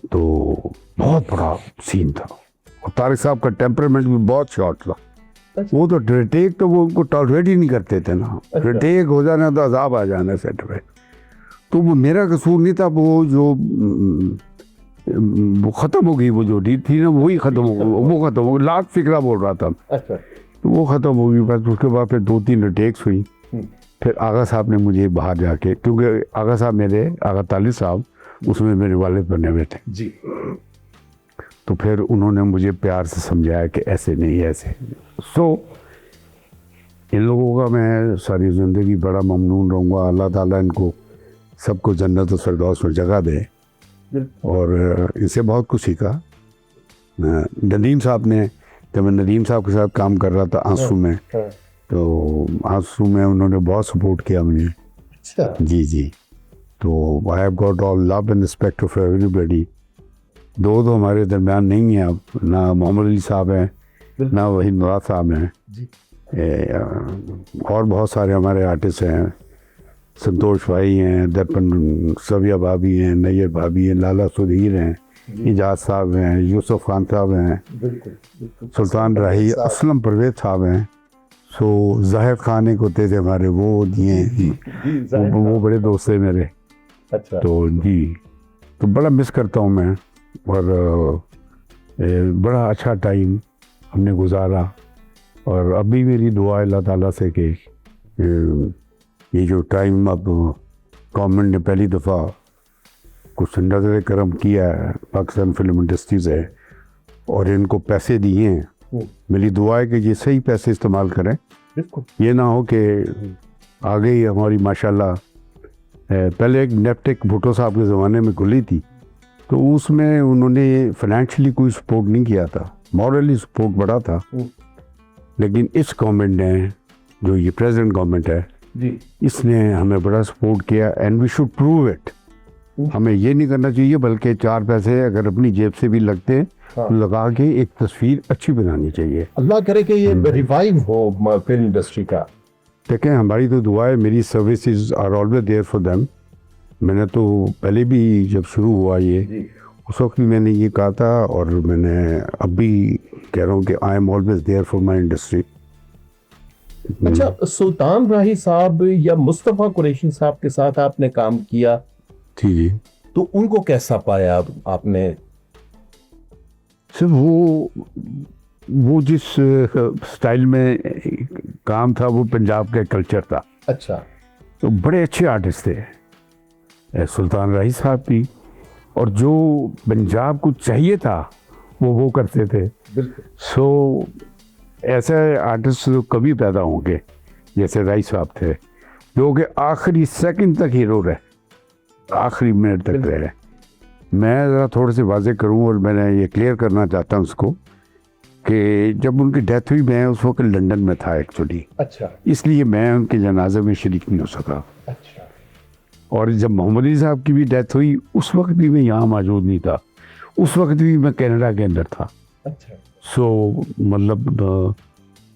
तो बहुत बड़ा सीन था। और तारिक साहब का टेम्परामेंट भी बहुत शॉर्ट था। वो तो रिटेक तो वो उनको टॉलरेट ही नहीं करते थे ना। रिटेक हो जाना तो अजाब आ जाना सेट पे। तो वो मेरा कसूर नहीं था, वो जो वो ख़त्म हो गई, वो जो डील थी ना वही ख़त्म हो गई, वो ख़त्म हो गई। लाख फिक्रा बोल रहा था। अच्छा। तो वो ख़त्म हो गई बस। उसके बाद फिर 2-3 रिटेक्स हुई। फिर आगा साहब ने मुझे बाहर जाके, क्योंकि आगा साहब मेरे, आगा तालिब साहब उसमें मेरे वालिद बने हुए थे जी, तो फिर उन्होंने मुझे प्यार से समझाया कि ऐसे नहीं ऐसे। इन लोगों का मैं सारी ज़िंदगी बड़ा ममनून रहूँगा। अल्लाह ताला इनको सबको जन्नत और फिरदौस में जगह दे। और इनसे बहुत कुछ सीखा। नदीम साहब ने, जब मैं नदीम साहब के साथ काम कर रहा था आंसू में, तो आंसू में उन्होंने बहुत सपोर्ट किया मुझे। अच्छा। जी। तो I have got all love and respect of everybody. दो तो हमारे दरमियान नहीं है अब, ना मोहम्मद अली साहब हैं, ना वहीद मुराद साहब हैं। और बहुत सारे हमारे आर्टिस्ट हैं, संतोष भाई हैं, दर्पण सविया भाभी हैं, नैयर भाभी हैं, लाला सुधीर हैं, इजाज साहब हैं, यूसुफ खान साहब हैं, सुल्तान राही, असलम परवेज साहब हैं। सो जाहिद खान एक होते थे हमारे, वो दिए वो बड़े दोस्त थे मेरे। अच्छा। तो जी, तो बड़ा मिस करता हूँ मैं। और बड़ा अच्छा टाइम हमने गुजारा। और अभी मेरी दुआ है अल्लाह ताला से कि ये जो टाइम अब गवर्नमेंट ने पहली दफ़ा कुछ नज़र करम किया है पाकिस्तान फिल्म इंडस्ट्री से, और इनको पैसे दिए हैं, मेरी दुआ है कि ये सही पैसे इस्तेमाल करें। ये ना हो कि आगे ही हमारी माशाल्लाह, पहले एक नेप्टेक भुट्टो साहब के ज़माने में खुली थी, तो उसमें उन्होंने फाइनेंशियली कोई सपोर्ट नहीं किया था, मॉरली सपोर्ट बड़ा था। लेकिन इस गवर्नमेंट ने, जो ये प्रेजेंट गवर्नमेंट है जी, इसने हमें बड़ा सपोर्ट किया। And we should prove it. हमें ये नहीं करना चाहिए, बल्कि 4 पैसे अगर अपनी जेब से भी लगते हैं तो लगा के एक तस्वीर अच्छी बनानी चाहिए। अल्लाह करे कि ये रिवाइव हो फिल्म इंडस्ट्री का। देखें, हमारी तो दुआ है, मेरी services are always there for them. मैंने तो पहले भी जब शुरू हुआ ये, उस वक्त भी मैंने ये कहा था, और मैंने अब भी कह रहा हूँ कि I am always there for my industry. अच्छा, सुल्तान राही साहब या मुस्तफ़ा कुरैशी साहब के साथ आपने काम किया, जी, तो उनको कैसा पाया आपने? सिर्फ वो जिस स्टाइल में काम था वो पंजाब का कल्चर था। अच्छा। तो बड़े अच्छे आर्टिस्ट थे सुल्तान राही साहब भी, और जो पंजाब को चाहिए था वो करते थे। सो ऐसे आर्टिस्ट कभी पैदा होंगे जैसे राही साहब थे, जो कि आखिरी सेकंड तक हीरो रहे, आखिरी मिनट तक रहे। मैं ज़रा थोड़े से वाजे करूं, और मैंने ये क्लियर करना चाहता हूं उसको कि जब उनकी डेथ हुई, मैं उस वक्त लंदन में था एक्चुअली। अच्छा। इसलिए मैं उनके जनाजे में शरीक नहीं हो सका। अच्छा। और जब मोहम्मद अली साहब की भी डेथ हुई, उस वक्त भी मैं यहाँ मौजूद नहीं था, उस वक्त भी मैं कनाडा के अंदर था। अच्छा। सो मतलब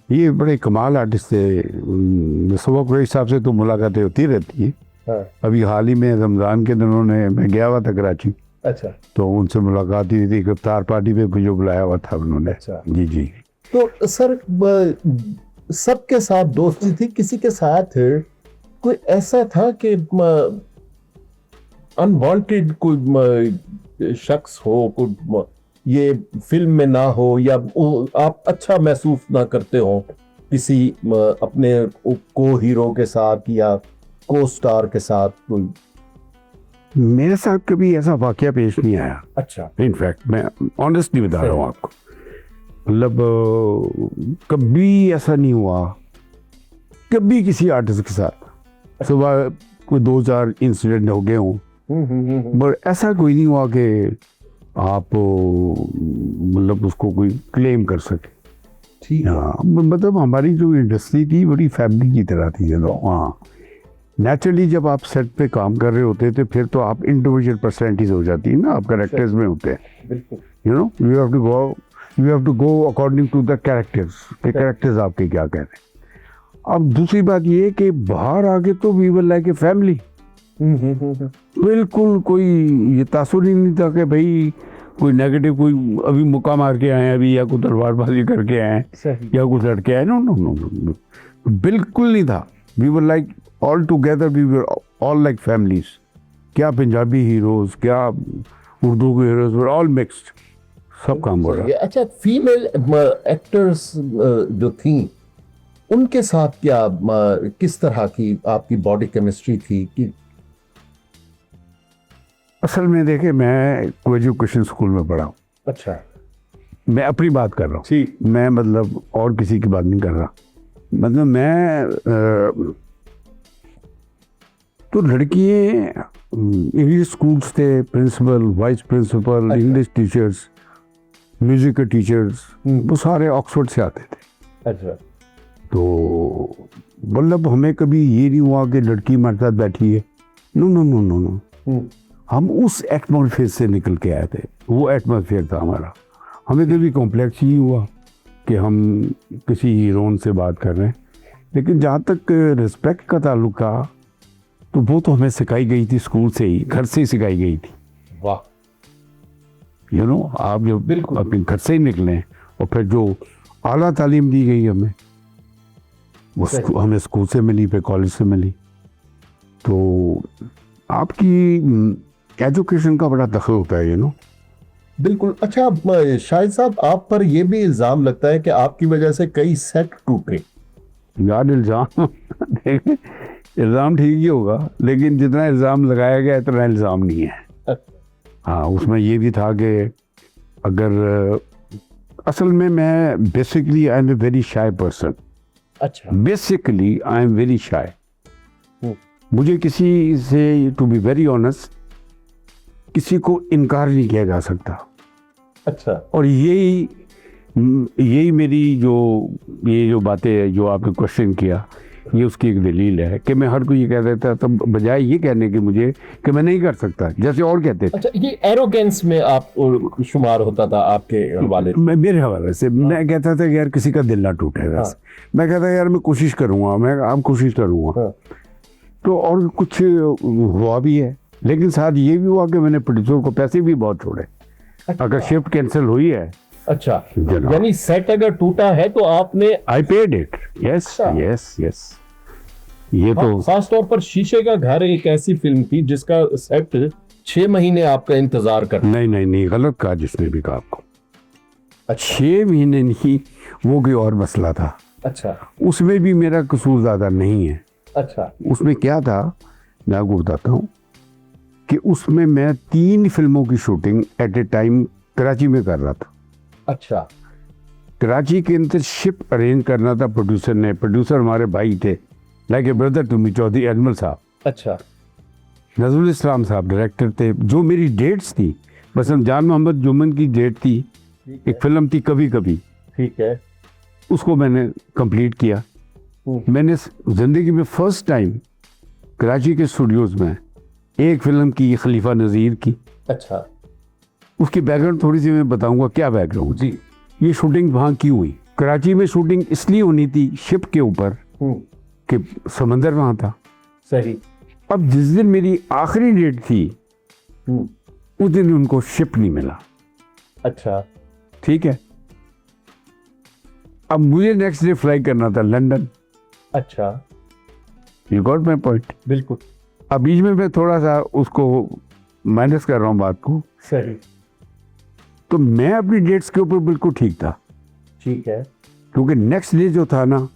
ये बड़े कमाल आर्टिस्ट थे। मुस्तफ़ा कुरैशी साहब से तो मुलाकातें होती रहती हैं। हाँ। अभी हाल ही में रमज़ान के दिनों ने मैं गया हुआ था कराची। अच्छा। तो उनसे मुलाकात हुई थी, इफ्तार पार्टी पे मुझे बुलाया हुआ था उन्होंने। अच्छा। जी। तो सर, सबके साथ दोस्ती थी, किसी के साथ कोई ऐसा था कि अनवांटेड कोई शख्स हो, कोई ये फिल्म में ना हो, या आप अच्छा महसूस ना करते हो किसी अपने को हीरो के साथ या को स्टार के साथ? कोई मेरे साथ कभी ऐसा वाकया पेश नहीं आया। अच्छा। इनफैक्ट मैं ऑनेस्टली बता रहा हूँ आपको, मतलब कभी ऐसा नहीं हुआ कभी किसी आर्टिस्ट के साथ। सुबह कोई 2-4 इंसिडेंट हो गए हों, पर ऐसा कोई नहीं हुआ कि आप मतलब उसको कोई क्लेम कर सके। ठीक है। हाँ, मतलब हमारी जो इंडस्ट्री थी बड़ी फैमिली की तरह थी। हाँ, नेचुरली जब आप सेट पे काम कर रहे होते थे, फिर तो आप इंडिविजुअल पर्सनैलिटीज हो जाती है ना, आप कैरेक्टर्स में होते हैं। You know, you have to go according to the characters. Characters आपके क्या कह रहे हैं। अब दूसरी बात ये कि बाहर आके तो we were like a family. बिल्कुल कोई ये तासुर ही नहीं था कि भाई कोई नेगेटिव, कोई अभी मुक्का मार के आए अभी, या कोई तलवारबाजी करके आए, या कुछ लड़के आए। नो, बिल्कुल नहीं था। We were like all together, we were all like families. क्या पंजाबी हीरोज, क्या उर्दू के हीरोज, वर ऑल मिक्स्ड, सब काम हो रहा। अच्छा, फीमेल एक्टर्स जो थी, उनके साथ क्या किस तरह की आपकी बॉडी केमिस्ट्री थी? कि असल में देखे, मैं को एजुकेशन स्कूल में पढ़ा हूँ। अच्छा। मैं अपनी बात कर रहा हूँ, ठीक। मैं मतलब और किसी की बात नहीं कर रहा। मतलब मैं तो लड़कियाँ इंग्लिश स्कूल्स थे, प्रिंसिपल, वाइस प्रिंसिपल, अच्छा। इंग्लिश टीचर्स, म्यूजिक के टीचर्स, वो सारे ऑक्सफोर्ड से आते थे। अच्छा। तो मतलब हमें कभी ये नहीं हुआ कि लड़की हमारे साथ बैठी है, no no no no no. हम उस एटमॉस्फेयर से निकल के आए थे, वो एटमॉस्फेयर था हमारा। हमें कभी कॉम्प्लेक्स ही हुआ कि हम किसी हीरोइन से बात कर रहे हैं, लेकिन जहाँ तक रिस्पेक्ट का ताल्लुक था तो वो तो हमें सिखाई गई थी, स्कूल से ही, घर से ही सिखाई गई थी। वाह। यू नो, आप जो बिल्कुल अपने घर से ही निकले और फिर जो आला तालीम दी गई हमें, वो हमें स्कूल से मिली, फिर कॉलेज से मिली। तो आपकी एजुकेशन का बड़ा दखल होता है, यू नो। बिल्कुल। अच्छा, शाहिद साहब, आप पर यह भी इल्जाम लगता है कि आपकी वजह से कई सेट टूटे। यार इल्ज़ाम इल्ज़ाम ठीक ही होगा, लेकिन जितना इल्ज़ाम लगाया गया इतना इल्ज़ाम नहीं है। हाँ, उसमें ये भी था कि अगर असल में मैं basically I am a very shy person. अच्छा। Basically I am very shy. मुझे किसी से, टू बी वेरी ऑनेस्ट, किसी को इनकार नहीं किया जा सकता। अच्छा। और यही मेरी ये जो बातें जो आपने क्वेश्चन किया, ये उसकी एक दलील है कि मैं हर कोई ये कह देता, तब बजाय ये कहने के मुझे कि मैं नहीं कर सकता, जैसे और कहते थे। अच्छा, ये एरोगेंस में आप शुमार होता था आपके हवाले? मेरे हवाले से मैं कहता था कि यार किसी का दिल ना टूटे बस। मैं कहता यार मैं कोशिश करूँगा, मैं आप कोशिश करूँगा। तो और कुछ हुआ भी है, लेकिन साथ ये भी हुआ कि मैंने प्रोड्यूसर को पैसे भी बहुत छोड़े। अगर शिफ्ट कैंसिल हुई है। अच्छा, यानी सेट अगर टूटा है तो आपने I paid it. Yes yes yes. ये तो खास तौर पर शीशे का घर एक ऐसी फिल्म थी जिसका सेट 6 महीने आपका इंतजार कर। नहीं, गलत कहा जिसने भी कहा आपको। 6 महीने नहीं, वो कोई और मसला था। अच्छा। उसमें भी मेरा कसूर ज्यादा नहीं है। अच्छा। उसमें क्या था, मैं आपको बताता हूँ कि उसमें मैं 3 फिल्मों की shooting at A time Karachi में कर रहा था। अच्छा। कराची के अंदर शिप अरेंज करना था प्रोड्यूसर ने। प्रोड्यूसर हमारे भाई थे, like a brother to me, Chaudhry Ajmal साहब। अच्छा। नजरुल इस्लाम साहब डायरेक्टर थे। जो मेरी डेट्स थी, मसलन जान मोहम्मद जुम्मन की डेट थी, एक फिल्म थी कभी कभी, ठीक है, उसको मैंने कंप्लीट किया। मैंने जिंदगी में फर्स्ट टाइम कराची के स्टूडियोज में एक फिल्म की, खलीफा नज़ीर की। अच्छा। उसकी बैकग्राउंड थोड़ी सी मैं बताऊंगा क्या बैकग्राउंड जी। ये शूटिंग वहाँ की हुई, कराची में शूटिंग इसलिए होनी थी शिप के ऊपर कि समंदर वहाँ था। सही। अब जिस दिन मेरी आखिरी डेट थी, उस दिन उनको शिप नहीं मिला। अच्छा। ठीक है, अब मुझे नेक्स्ट डे फ्लाई करना था लंदन। अच्छा। You got my point? बिल्कुल। अब बीच में मैं थोड़ा सा उसको माइनस कर रहा हूँ बात को। सही। तो मैं अपनी डेट्स के ऊपर बिल्कुल ठीक था। ठीक है। क्योंकि नेक्स्ट डे जो था ना,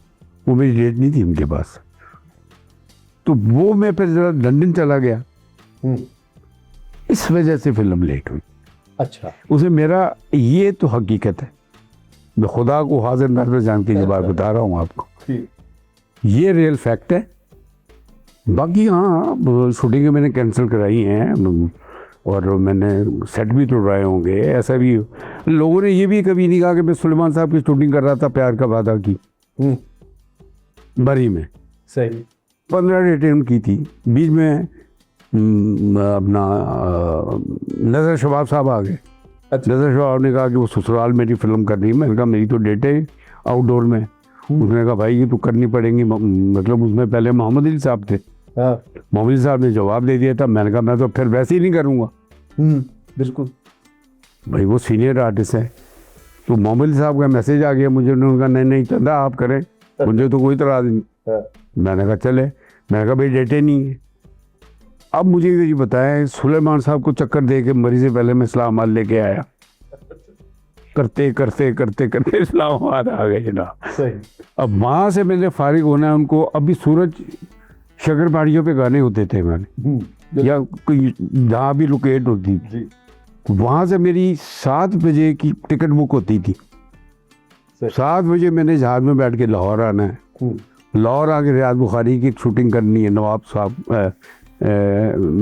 वो मेरी डेट नहीं थी उनके पास। तो वो मैं फिर जरा लंदन चला गया, इस वजह से फिल्म लेट हुई। अच्छा। उसे मेरा, ये तो हकीकत है, मैं खुदा को हाजिर नाज़िर जान के ये बात बता रहा हूँ आपको, ये रियल फैक्ट है। बाकी हाँ, शूटिंगें मैंने कैंसिल कराई हैं और मैंने सेट भी तोड़वाए होंगे। ऐसा भी लोगों ने ये भी कभी नहीं कहा कि मैं सुलेमान साहब की शूटिंग कर रहा था प्यार का वादा की बरी में। सही। 15 डेटें उनकी थी। बीच में अपना नज़र शबाब साहब आ गए। अच्छा। नज़र शबाब ने कहा कि वो ससुराल मेरी फिल्म कर रही है। मैंने कहा मेरी तो डेट है आउटडोर में। उसने कहा भाई ये तो करनी पड़ेंगी, मतलब उसमें पहले मोहम्मद अली साहब थे। मोहम्मद अली साहब ने जवाब दे दिया था। मैंने कहा मैं तो फिर वैसे ही नहीं करूँगा। बिल्कुल भाई, वो सीनियर आर्टिस्ट है। तो मोहम्मद अली साहब का मैसेज आ गया मुझे, उन्होंने कहा नहीं चंदा आप करें, मुझे तो कोई तरह नहीं। मैंने कहा चले। मैंने कहा भाई डेटें नहीं है। अब मुझे ये बताएं, सुलेमान साहब को चक्कर दे के मरी से पहले मैं इस्लामाबाद लेके आया, करते करते करते करते इस्लामाबाद आ गए जनाब। अब वहाँ से मैंने फारिग होना है उनको। अभी सूरज शकर पहाड़ियों पे गाने होते थे मैंने, या कोई जहाँ भी लोकेट होती थी, वहाँ से मेरी 7 बजे की टिकट बुक होती थी। 7 बजे मैंने जहाज में बैठ के लाहौर आना है। लाहौर आके रियाज बुखारी की शूटिंग करनी है।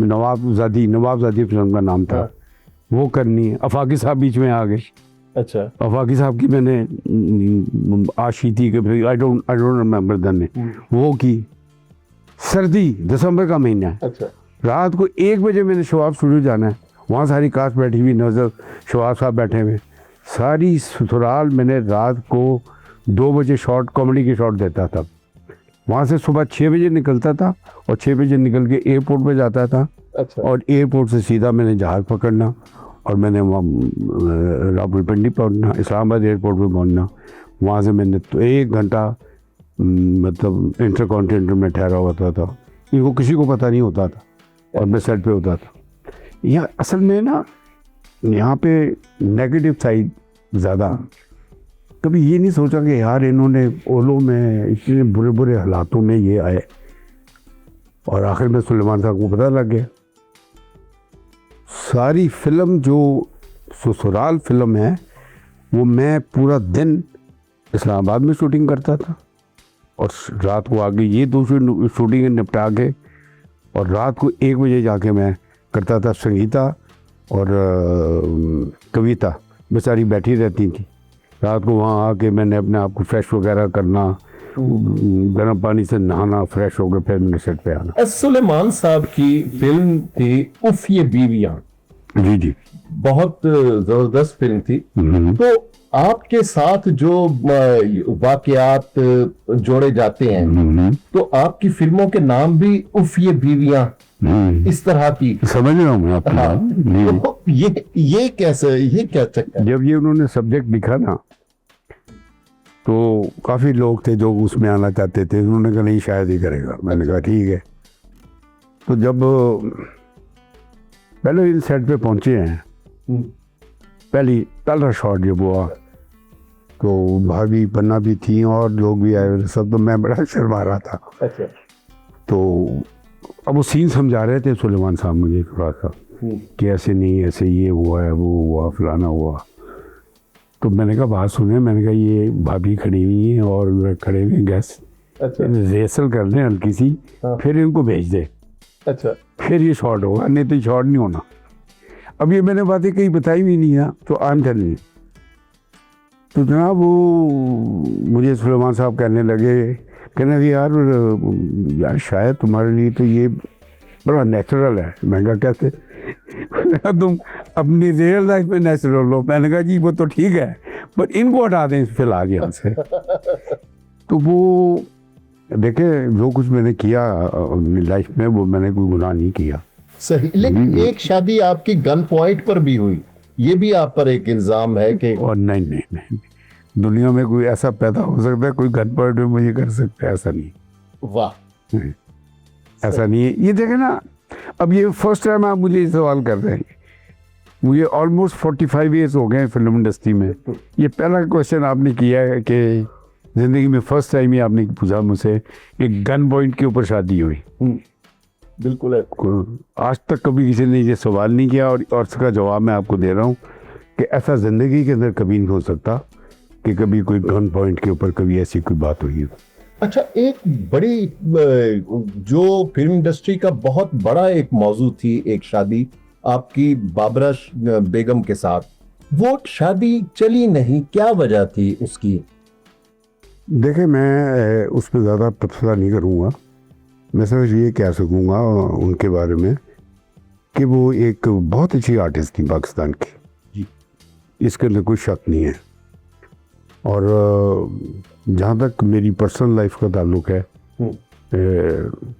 नवाबजादी फिल्म का नाम था। वो करनी है। अफाकी साहब बीच में आ गए। अच्छा। अफाकी साहब की मैंने आशीती के I don't remember the name, वो की। सर्दी, दिसंबर का महीना है। अच्छा। रात को 1 बजे मैंने शवाब स्टूडियो जाना है। वहाँ सारी कास्ट बैठी हुई, नजर शवाब साहब बैठे हुए। सारी ससुराल मैंने रात को 2 बजे शॉर्ट कॉमेडी के शॉट देता था। वहाँ से सुबह 6 बजे निकलता था और 6 बजे निकल के एयरपोर्ट पे जाता था। अच्छा। और एयरपोर्ट से सीधा मैंने जहाज़ पकड़ना और मैंने वहाँ रावलपिंडी पहुँचना, इस्लामाबाद एयरपोर्ट पे पहुँचना। वहाँ से मैंने तो 1 घंटा मतलब इंटरकॉन्टिनेंटल में ठहरा होता था। वो किसी को पता नहीं होता था और मैं सेट पे होता था। यहाँ असल में ना, यहाँ पे नेगेटिव साइड ज़्यादा। कभी ये नहीं सोचा कि यार इन्होंने ओलो में इतने बुरे बुरे हालातों में ये आए, और आखिर में सुलेमान साहब को पता लग गया। सारी फिल्म जो ससुराल फिल्म है वो मैं पूरा दिन इस्लामाबाद में शूटिंग करता था और रात को आगे ये दूसरी शूटिंग निपटा के, और रात को 1 बजे जाके मैं करता था। संगीता और कविता बेचारी बैठी रहती थी। रात को वहाँ आके मैंने अपने आप को फ्रेश वगैरह करना, गर्म पानी से नहाना, फ्रेश होकर फिर मैंने सेट पे आना। सुलेमान साहब की फिल्म थी उफ ये बीवियां। जी जी, बहुत जबरदस्त फिल्म थी। तो आपके साथ जो वाकयात जोड़े जाते हैं, तो आपकी फिल्मों के नाम भी उफ ये बीवियां इस तरह की। समझ रहा हूँ मैं आपकी हाँ, बात। तो ये कैसे, ये क्या चक्कर है? जब ये उन्होंने सब्जेक्ट लिखा ना, तो काफ़ी लोग थे जो उसमें आना चाहते थे। उन्होंने कहा नहीं शायद ही करेगा। मैंने कहा ठीक है। तो जब पहले इन सेट पे पहुंचे हैं, पहला शॉट जब हुआ तो भाभी पन्ना भी थी और लोग भी आए सब, तो मैं बड़ा शर्मा रहा था। अच्छा। तो अब वो सीन समझा रहे थे सुलेमान साहब मुझे थोड़ा सा कि ऐसे नहीं, ऐसे ये हुआ है, वो हुआ, फलाना हुआ। तो मैंने कहा बात सुने। मैंने कहा ये भाभी खड़ी हुई हैं और खड़े हुए गेस्ट, रिहर्सल कर लें हल्की सी, फिर इनको भेज दे। अच्छा। फिर ये शॉट होगा, नहीं तो शॉट नहीं होना। अब ये मैंने बातें कहीं बताई भी नहीं है, तो आई एम टेलिंग यू। तो जनाब वो मुझे सुलेमान साहब कहने लगे, कहने लगे यार शायद तुम्हारे लिए तो ये बड़ा नेचुरल है। मैंने कहा कैसे? तुम अपनी रियल लाइफ में नेचुरल हो। मैंने कहा जी वो तो ठीक है, पर इनको हटा दें फिलहाल यहाँ से। तो वो देखे जो कुछ मैंने किया लाइफ में, वो मैंने कोई गुनाह नहीं किया। सही। लेकिन एक शादी आपकी गन पॉइंट पर भी हुई, ये भी आप पर एक इल्जाम है कि। और नहीं, दुनिया में कोई ऐसा पैदा हो सकता है कोई गन पॉइंट में मुझे कर सकता है? ऐसा नहीं। वाह। ऐसा नहीं है। ये देखे ना, अब ये फर्स्ट टाइम आप मुझे सवाल कर रहे हैं। मुझे ऑलमोस्ट 45 ईयर्स हो गए फिल्म इंडस्ट्री में। ये पहला क्वेश्चन आपने किया है कि जिंदगी में फर्स्ट टाइम ही आपने पूछा मुझसे कि गन पॉइंट के ऊपर शादी हुई। बिल्कुल है। आज तक कभी किसी ने ये सवाल नहीं किया, और उसका जवाब मैं आपको दे रहा हूँ कि ऐसा ज़िंदगी के अंदर कभी नहीं हो सकता कि कभी कोई गन पॉइंट के ऊपर कभी ऐसी कोई बात हुई हो। अच्छा, एक बड़ी जो फिल्म इंडस्ट्री का बहुत बड़ा एक मौजू थी, एक शादी आपकी बाबरा बेगम के साथ, वो शादी चली नहीं, क्या वजह थी उसकी? देखिए मैं उस पर ज़्यादा तबसरा नहीं करूँगा। मैं सिर्फ ये कह सकूँगा उनके बारे में कि वो एक बहुत अच्छी आर्टिस्ट थी पाकिस्तान की जी, इसके अंदर कोई शक नहीं है। और जहाँ तक मेरी पर्सनल लाइफ का ताल्लुक है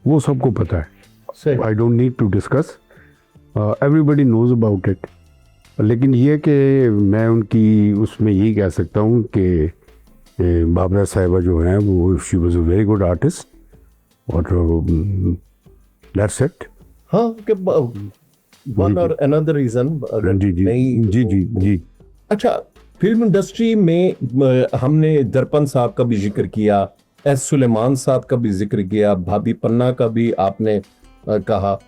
वो सबको पता है। I don't need to discuss, everybody knows about it. लेकिन ये कि मैं उनकी उसमें यही कह सकता हूँ कि बाबरा साहिबा जो हैं वो she was a very good artist, और दैट्स इट। हाँ, कि वन और अनदर रीजन। जी जी जी जी जी। अच्छा, फिल्म इंडस्ट्री में हमने दर्पण साहब का भी जिक्र किया, एस सुलेमान साहब का भी जिक्र किया, भाभी पन्ना का भी आपने कहा।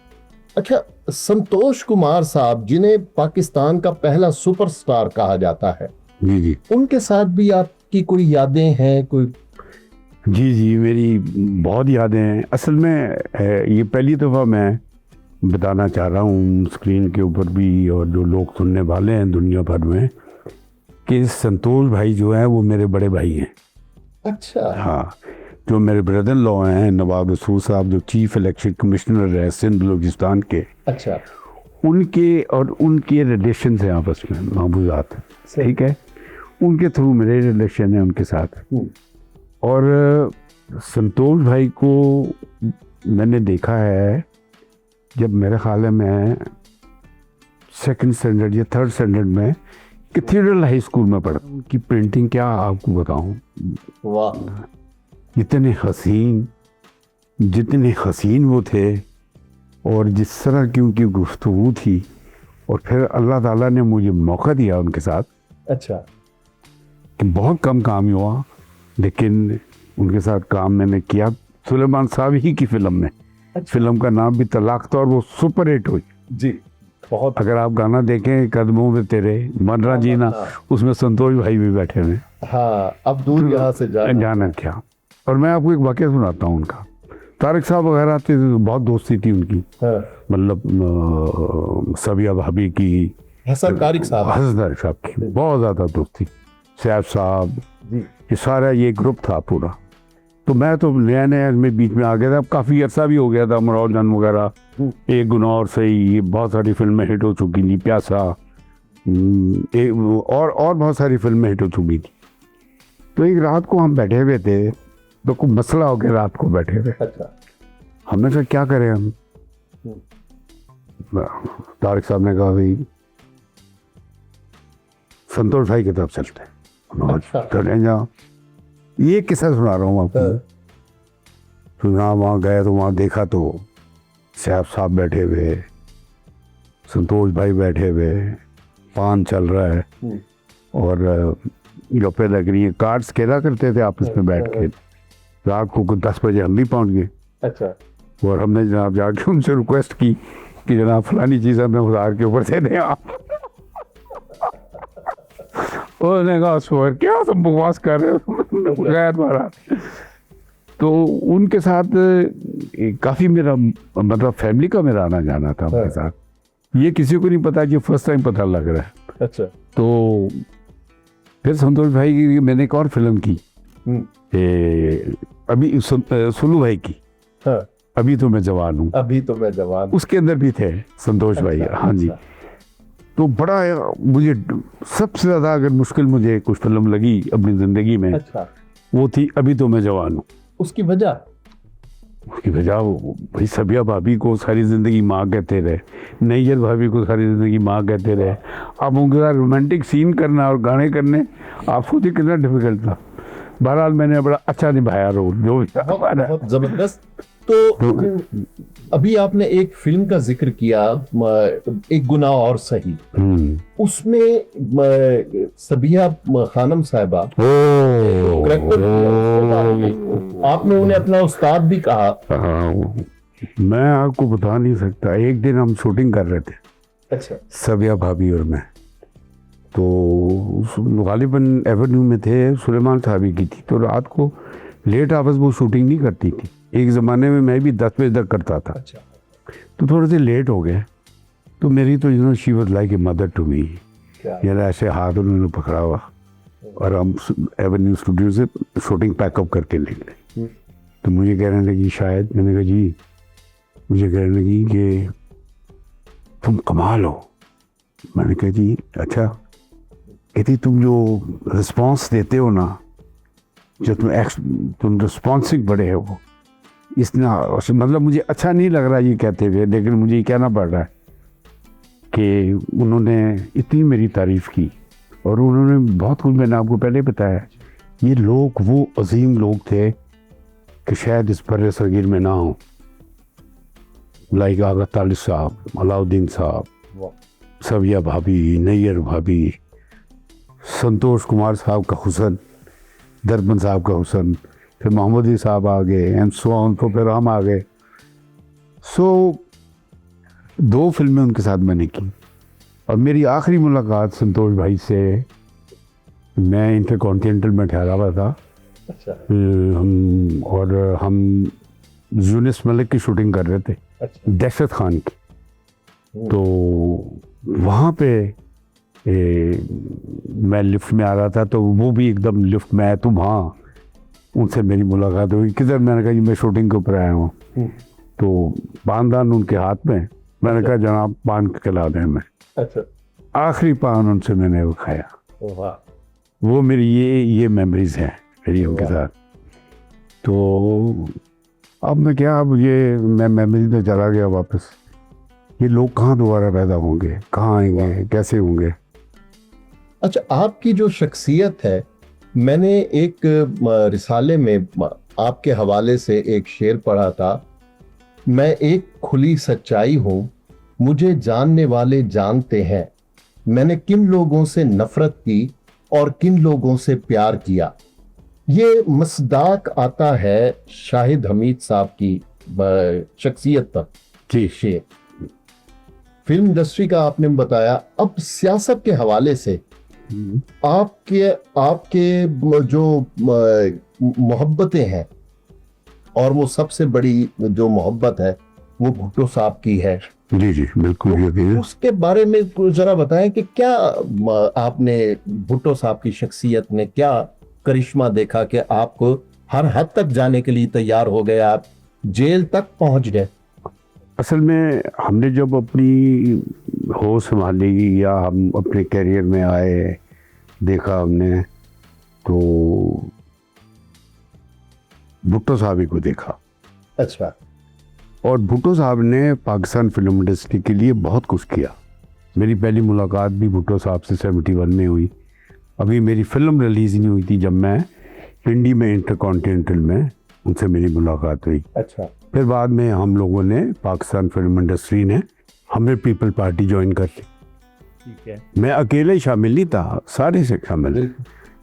अच्छा, संतोष कुमार साहब जिन्हें पाकिस्तान का पहला सुपरस्टार कहा जाता है, जी जी उनके साथ भी आपकी कोई यादें हैं? कोई? जी जी, मेरी बहुत यादें हैं। असल में ये पहली दफ़ा मैं बताना चाह रहा हूँ स्क्रीन के ऊपर भी, और जो लोग सुनने वाले हैं दुनिया भर में, कि संतोष भाई जो हैं वो मेरे बड़े भाई हैं। अच्छा। हाँ, जो मेरे ब्रदर लॉ हैं नवाब रसूल साहब, जो चीफ इलेक्शन कमिश्नर है सिंध बलूचिस्तान के, अच्छा। उनके और उनके रिलेशन हैं आपस में, महबूजात, ठीक है, उनके थ्रू मेरे रिलेशन है उनके साथ। और संतोष भाई को मैंने देखा है जब मेरे ख्याल है मैं सेकंड स्टैंडर्ड या थर्ड स्टैंडर्ड में कैथीड्रल हाई स्कूल में पढ़ा। उनकी प्रिंटिंग क्या आपको बताऊं, वाह, जितने हसीन वो थे, और जिस तरह की उनकी गुफ्तगू थी, और फिर अल्लाह ताला ने मुझे मौका दिया उनके साथ। अच्छा। कि बहुत कम काम हुआ, लेकिन उनके साथ काम मैंने किया सुलेमान साहब ही की फिल्म में। फिल्म का नाम भी तलाक था और वो सुपर हिट हुई जी, बहुत। अगर आप गाना देखें कदमों में तेरे मरना जीना, उसमें संतोष भाई भी बैठे हुए। हाँ, अब दूर यहाँ से जाना क्या। और मैं आपको एक वाकया सुनाता हूँ उनका। तारिक साहब वगैरह आते थे, बहुत दोस्ती थी उनकी। हाँ। मतलब सबिया भाभी की, हसन तारिक साहब की बहुत ज़्यादा दोस्ती, सैफ साहब जी, ये सारा ये ग्रुप था पूरा। तो मैं तो नया नया में बीच में आ गया था, काफ़ी अर्सा भी हो गया था। मरौल जान वगैरह, एक गुनाह और सही, ये बहुत सारी फिल्में हिट हो चुकी थी, प्यासा, और बहुत सारी फिल्में हिट हो चुकी थी। तो एक रात को हम बैठे हुए थे, तो कोई मसला हो गया, रात को बैठे हुए। अच्छा। हमने कहा क्या करें हम। तारिक साहब ने कहा भाई संतोष भाई की तरफ चलते हैं। चले जाओ, ये किस्सा सुना रहा हूँ आपको। तो वहाँ गए तो वहाँ देखा तो सैफ साहब बैठे हुए, संतोष भाई बैठे हुए, पान चल रहा है और गप्पे लग रही है। कार्ड्स खेला करते थे आपस में बैठ के। रात को 10 बजे हम भी पहुँच गए। अच्छा। और हमने जनाब जाके उनसे रिक्वेस्ट की कि जनाब फलानी चीज़ हमें उधार के ऊपर दे दें आप। उन्होंने कहा सोर क्या तुम बकवास कर रहे हो गैर मारा। तो उनके साथ काफ़ी मेरा मतलब फैमिली का मेरा आना जाना था उनके साथ। ये किसी को नहीं पता, कि फर्स्ट टाइम पता लग रहा है। अच्छा। तो फिर संतोष भाई की मैंने एक और फिल्म की, अभी सुलू भाई की, हाँ, अभी तो मैं जवान हूँ। अभी तो मैं जवान, उसके अंदर भी थे संतोष भाई। हाँ जी। तो बड़ा मुझे सबसे ज़्यादा अगर मुश्किल मुझे कुछ फिल्म लगी अपनी ज़िंदगी में, अच्छा, वो थी अभी तो मैं जवान हूँ। उसकी वजह भाई सबिया भाभी को सारी ज़िंदगी माँ कहते रहे, नैयर भाभी को सारी ज़िंदगी माँ कहते रहे। अब उनके साथ रोमांटिक सीन करना और गाने करने आप खुद ही कितना डिफिकल्ट था। बहरहाल मैंने बड़ा अच्छा निभाया रोल, जो बहुत ज़बरदस्त। तो अभी आपने एक फिल्म का जिक्र किया, एक गुनाह और सही, उसमें सबिया खानम साहिबा आपने उन्हें अपना उस्ताद भी कहा। मैं आपको बता नहीं सकता। एक दिन हम शूटिंग कर रहे थे, अच्छा, सबिया भाभी और मैं, तो गालिबन एवेन्यू में थे, सुलेमान साहबी की थी। तो रात को लेट आवर्स वो शूटिंग नहीं करती थी। एक ज़माने में मैं भी 10 बजे तक करता था। अच्छा। तो थोड़े से लेट हो गए, तो मेरी तो she was like a mother to me. यानी ऐसे हाथ उन्होंने पकड़ा हुआ और हम एवेन्यू स्टूडियो से शूटिंग पैकअप करके निकले। तो मुझे कहने लगी शायद, मैंने कहा जी, मुझे कहने लगी कि तुम कमाल हो। मैंने कहा जी अच्छा। कहती तुम जो रिस्पॉन्स देते हो ना, जो तुम रिस्पॉन्सिव बड़े हो, इतना मतलब मुझे अच्छा नहीं लग रहा ये कहते हुए, लेकिन मुझे ये कहना पड़ रहा है कि उन्होंने इतनी मेरी तारीफ़ की। और उन्होंने बहुत कुछ, मैंने आपको पहले बताया, ये लोग वो अजीम लोग थे कि शायद इस पर सगीर में ना हो, लाइक आगा तालिब साहब, अलाउद्दीन साहब, सबिया भाभी, नैयर भाभी, संतोष कुमार साहब का हुसन, दरबन साहब का हुसन, फिर मोहम्मदी साहब आ गए, एंड सो ऑन। तो फिर हम आ गए। सो 2 फिल्में उनके साथ मैंने की। और मेरी आखिरी मुलाकात संतोष भाई से, मैं इंटरकॉन्टिनेंटल में ठहरा हुआ था। अच्छा। हम यूनिस मलिक की शूटिंग कर रहे थे, अच्छा। दहशत खान की। तो वहाँ पे मैं लिफ्ट में आ रहा था, तो वो भी एकदम लिफ्ट में आया, तो वहाँ उनसे मेरी मुलाकात हुई। किधर? मैंने कहा जी मैं शूटिंग के ऊपर आया हूँ। तो पानदान उनके हाथ में, मैंने कहा जनाब पान खिला दें हमें। अच्छा। आखिरी पान उनसे मैंने वो खाया। वाह। वो मेरी ये मेमोरीज हैं मेरी उनके साथ। तो अब मैं क्या, अब ये मैं मेमोरीज में चला गया वापस। ये लोग कहाँ दोबारा पैदा होंगे, कहाँ आएंगे, कैसे होंगे? अच्छा, आपकी जो शख्सियत है, मैंने एक रिसाले में आपके हवाले से एक शेर पढ़ा था, मैं एक खुली सच्चाई हूं, मुझे जानने वाले जानते हैं, मैंने किन लोगों से नफरत की और किन लोगों से प्यार किया। ये मसदाक आता है शाहिद हमीद साहब की शख्सियत पर। जी। शेर फिल्म इंडस्ट्री का आपने बताया। अब सियासत के हवाले से आपके जो मोहब्बतें हैं, और वो सबसे बड़ी जो मोहब्बत है वो भुट्टो साहब की है। जी जी बिल्कुल यकीन। उसके बारे में जरा बताएं कि क्या आपने भुट्टो साहब की शख्सियत ने क्या करिश्मा देखा कि आपको हर हद तक जाने के लिए तैयार हो गए, आप जेल तक पहुंच गए? असल में हमने जब अपनी होश संभाली या हम अपने करियर में आए, देखा हमने, तो भुट्टो साहब ही को देखा। अच्छा। और भुट्टो साहब ने पाकिस्तान फिल्म इंडस्ट्री के लिए बहुत कुछ किया। मेरी पहली मुलाकात भी भुट्टो साहब से 71 में हुई। अभी मेरी फिल्म रिलीज़ नहीं हुई थी जब मैं पिंडी में इंटरकॉन्टिनेंटल में उनसे मेरी मुलाकात हुई। अच्छा। फिर बाद में हम लोगों ने, पाकिस्तान फिल्म इंडस्ट्री ने, हमने पीपल पार्टी ज्वाइन कर ली। ठीक है। मैं अकेले ही शामिल नहीं था, सारे से शामिल,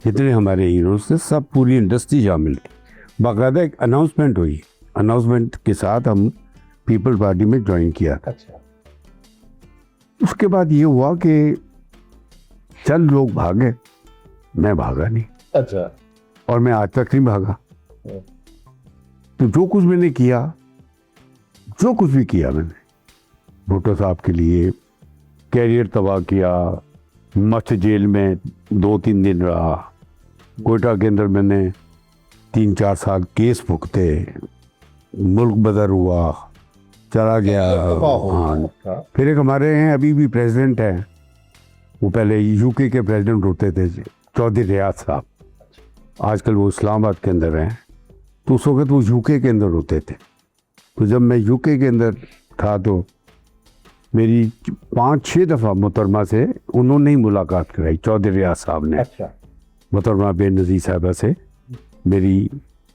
जितने हमारे हीरोज थे सब, पूरी इंडस्ट्री शामिल थी। बाकायदा एक अनाउंसमेंट हुई, अनाउंसमेंट के साथ हम पीपल पार्टी में ज्वाइन किया। अच्छा। उसके बाद ये हुआ कि चंद लोग भागे, मैं भागा नहीं। अच्छा। और मैं आज तक नहीं भागा। तो जो कुछ मैंने किया, जो कुछ भी किया मैंने भुट्टो साहब के लिए, कैरियर तबाह किया, मस्त जेल में 2-3 दिन रहा, कोयटा के अंदर मैंने 3-4 साल केस भुगते, मुल्क बदर हुआ, चला गया। हाँ। फिर एक हमारे हैं अभी भी प्रेसिडेंट हैं, वो पहले यूके के प्रेसिडेंट होते थे, चौधरी रियाज साहब, आजकल वो इस्लामाबाद के अंदर हैं। तो उस वक्त वो यूके के अंदर होते थे। तो जब मैं यूके के अंदर था तो मेरी 5-6 दफ़ा मोहतरमा से उन्होंने ही मुलाकात कराई, चौधरी रियाज साहब ने। अच्छा। मोहतरमा बेनज़ीर साहबा से मेरी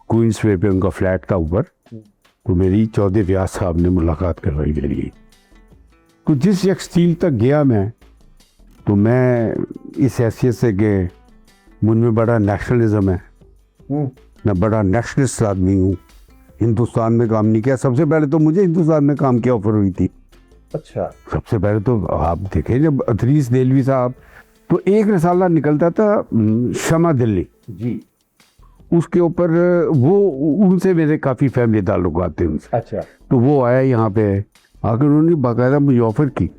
क्वींस वे पे उनका फ्लैट था ऊपर, तो मेरी चौधरी रियाज साहब ने मुलाकात करवाई मेरी। तो जिस एक्सटील तक गया मैं, तो मैं इस हैसियत से कि मुझ में बड़ा नेशनलिज्म है, मैं बड़ा नेशनलिस्ट आदमी हूँ, हिंदुस्तान में काम नहीं किया। सबसे पहले तो मुझे हिंदुस्तान में काम की ऑफर हुई थी। अच्छा। सबसे सबसे पहले तो आप देखें, जब अथरीस देलवी साहब, तो एक रिसाला निकलता था शमा दिल्ली जी, उसके ऊपर, वो उनसे मेरे काफ़ी फैमिली ताल्लुक आते हैं उनसे। अच्छा। तो वो आया यहाँ पे, आकर उन्होंने बाकायदा मुझे ऑफ़र की,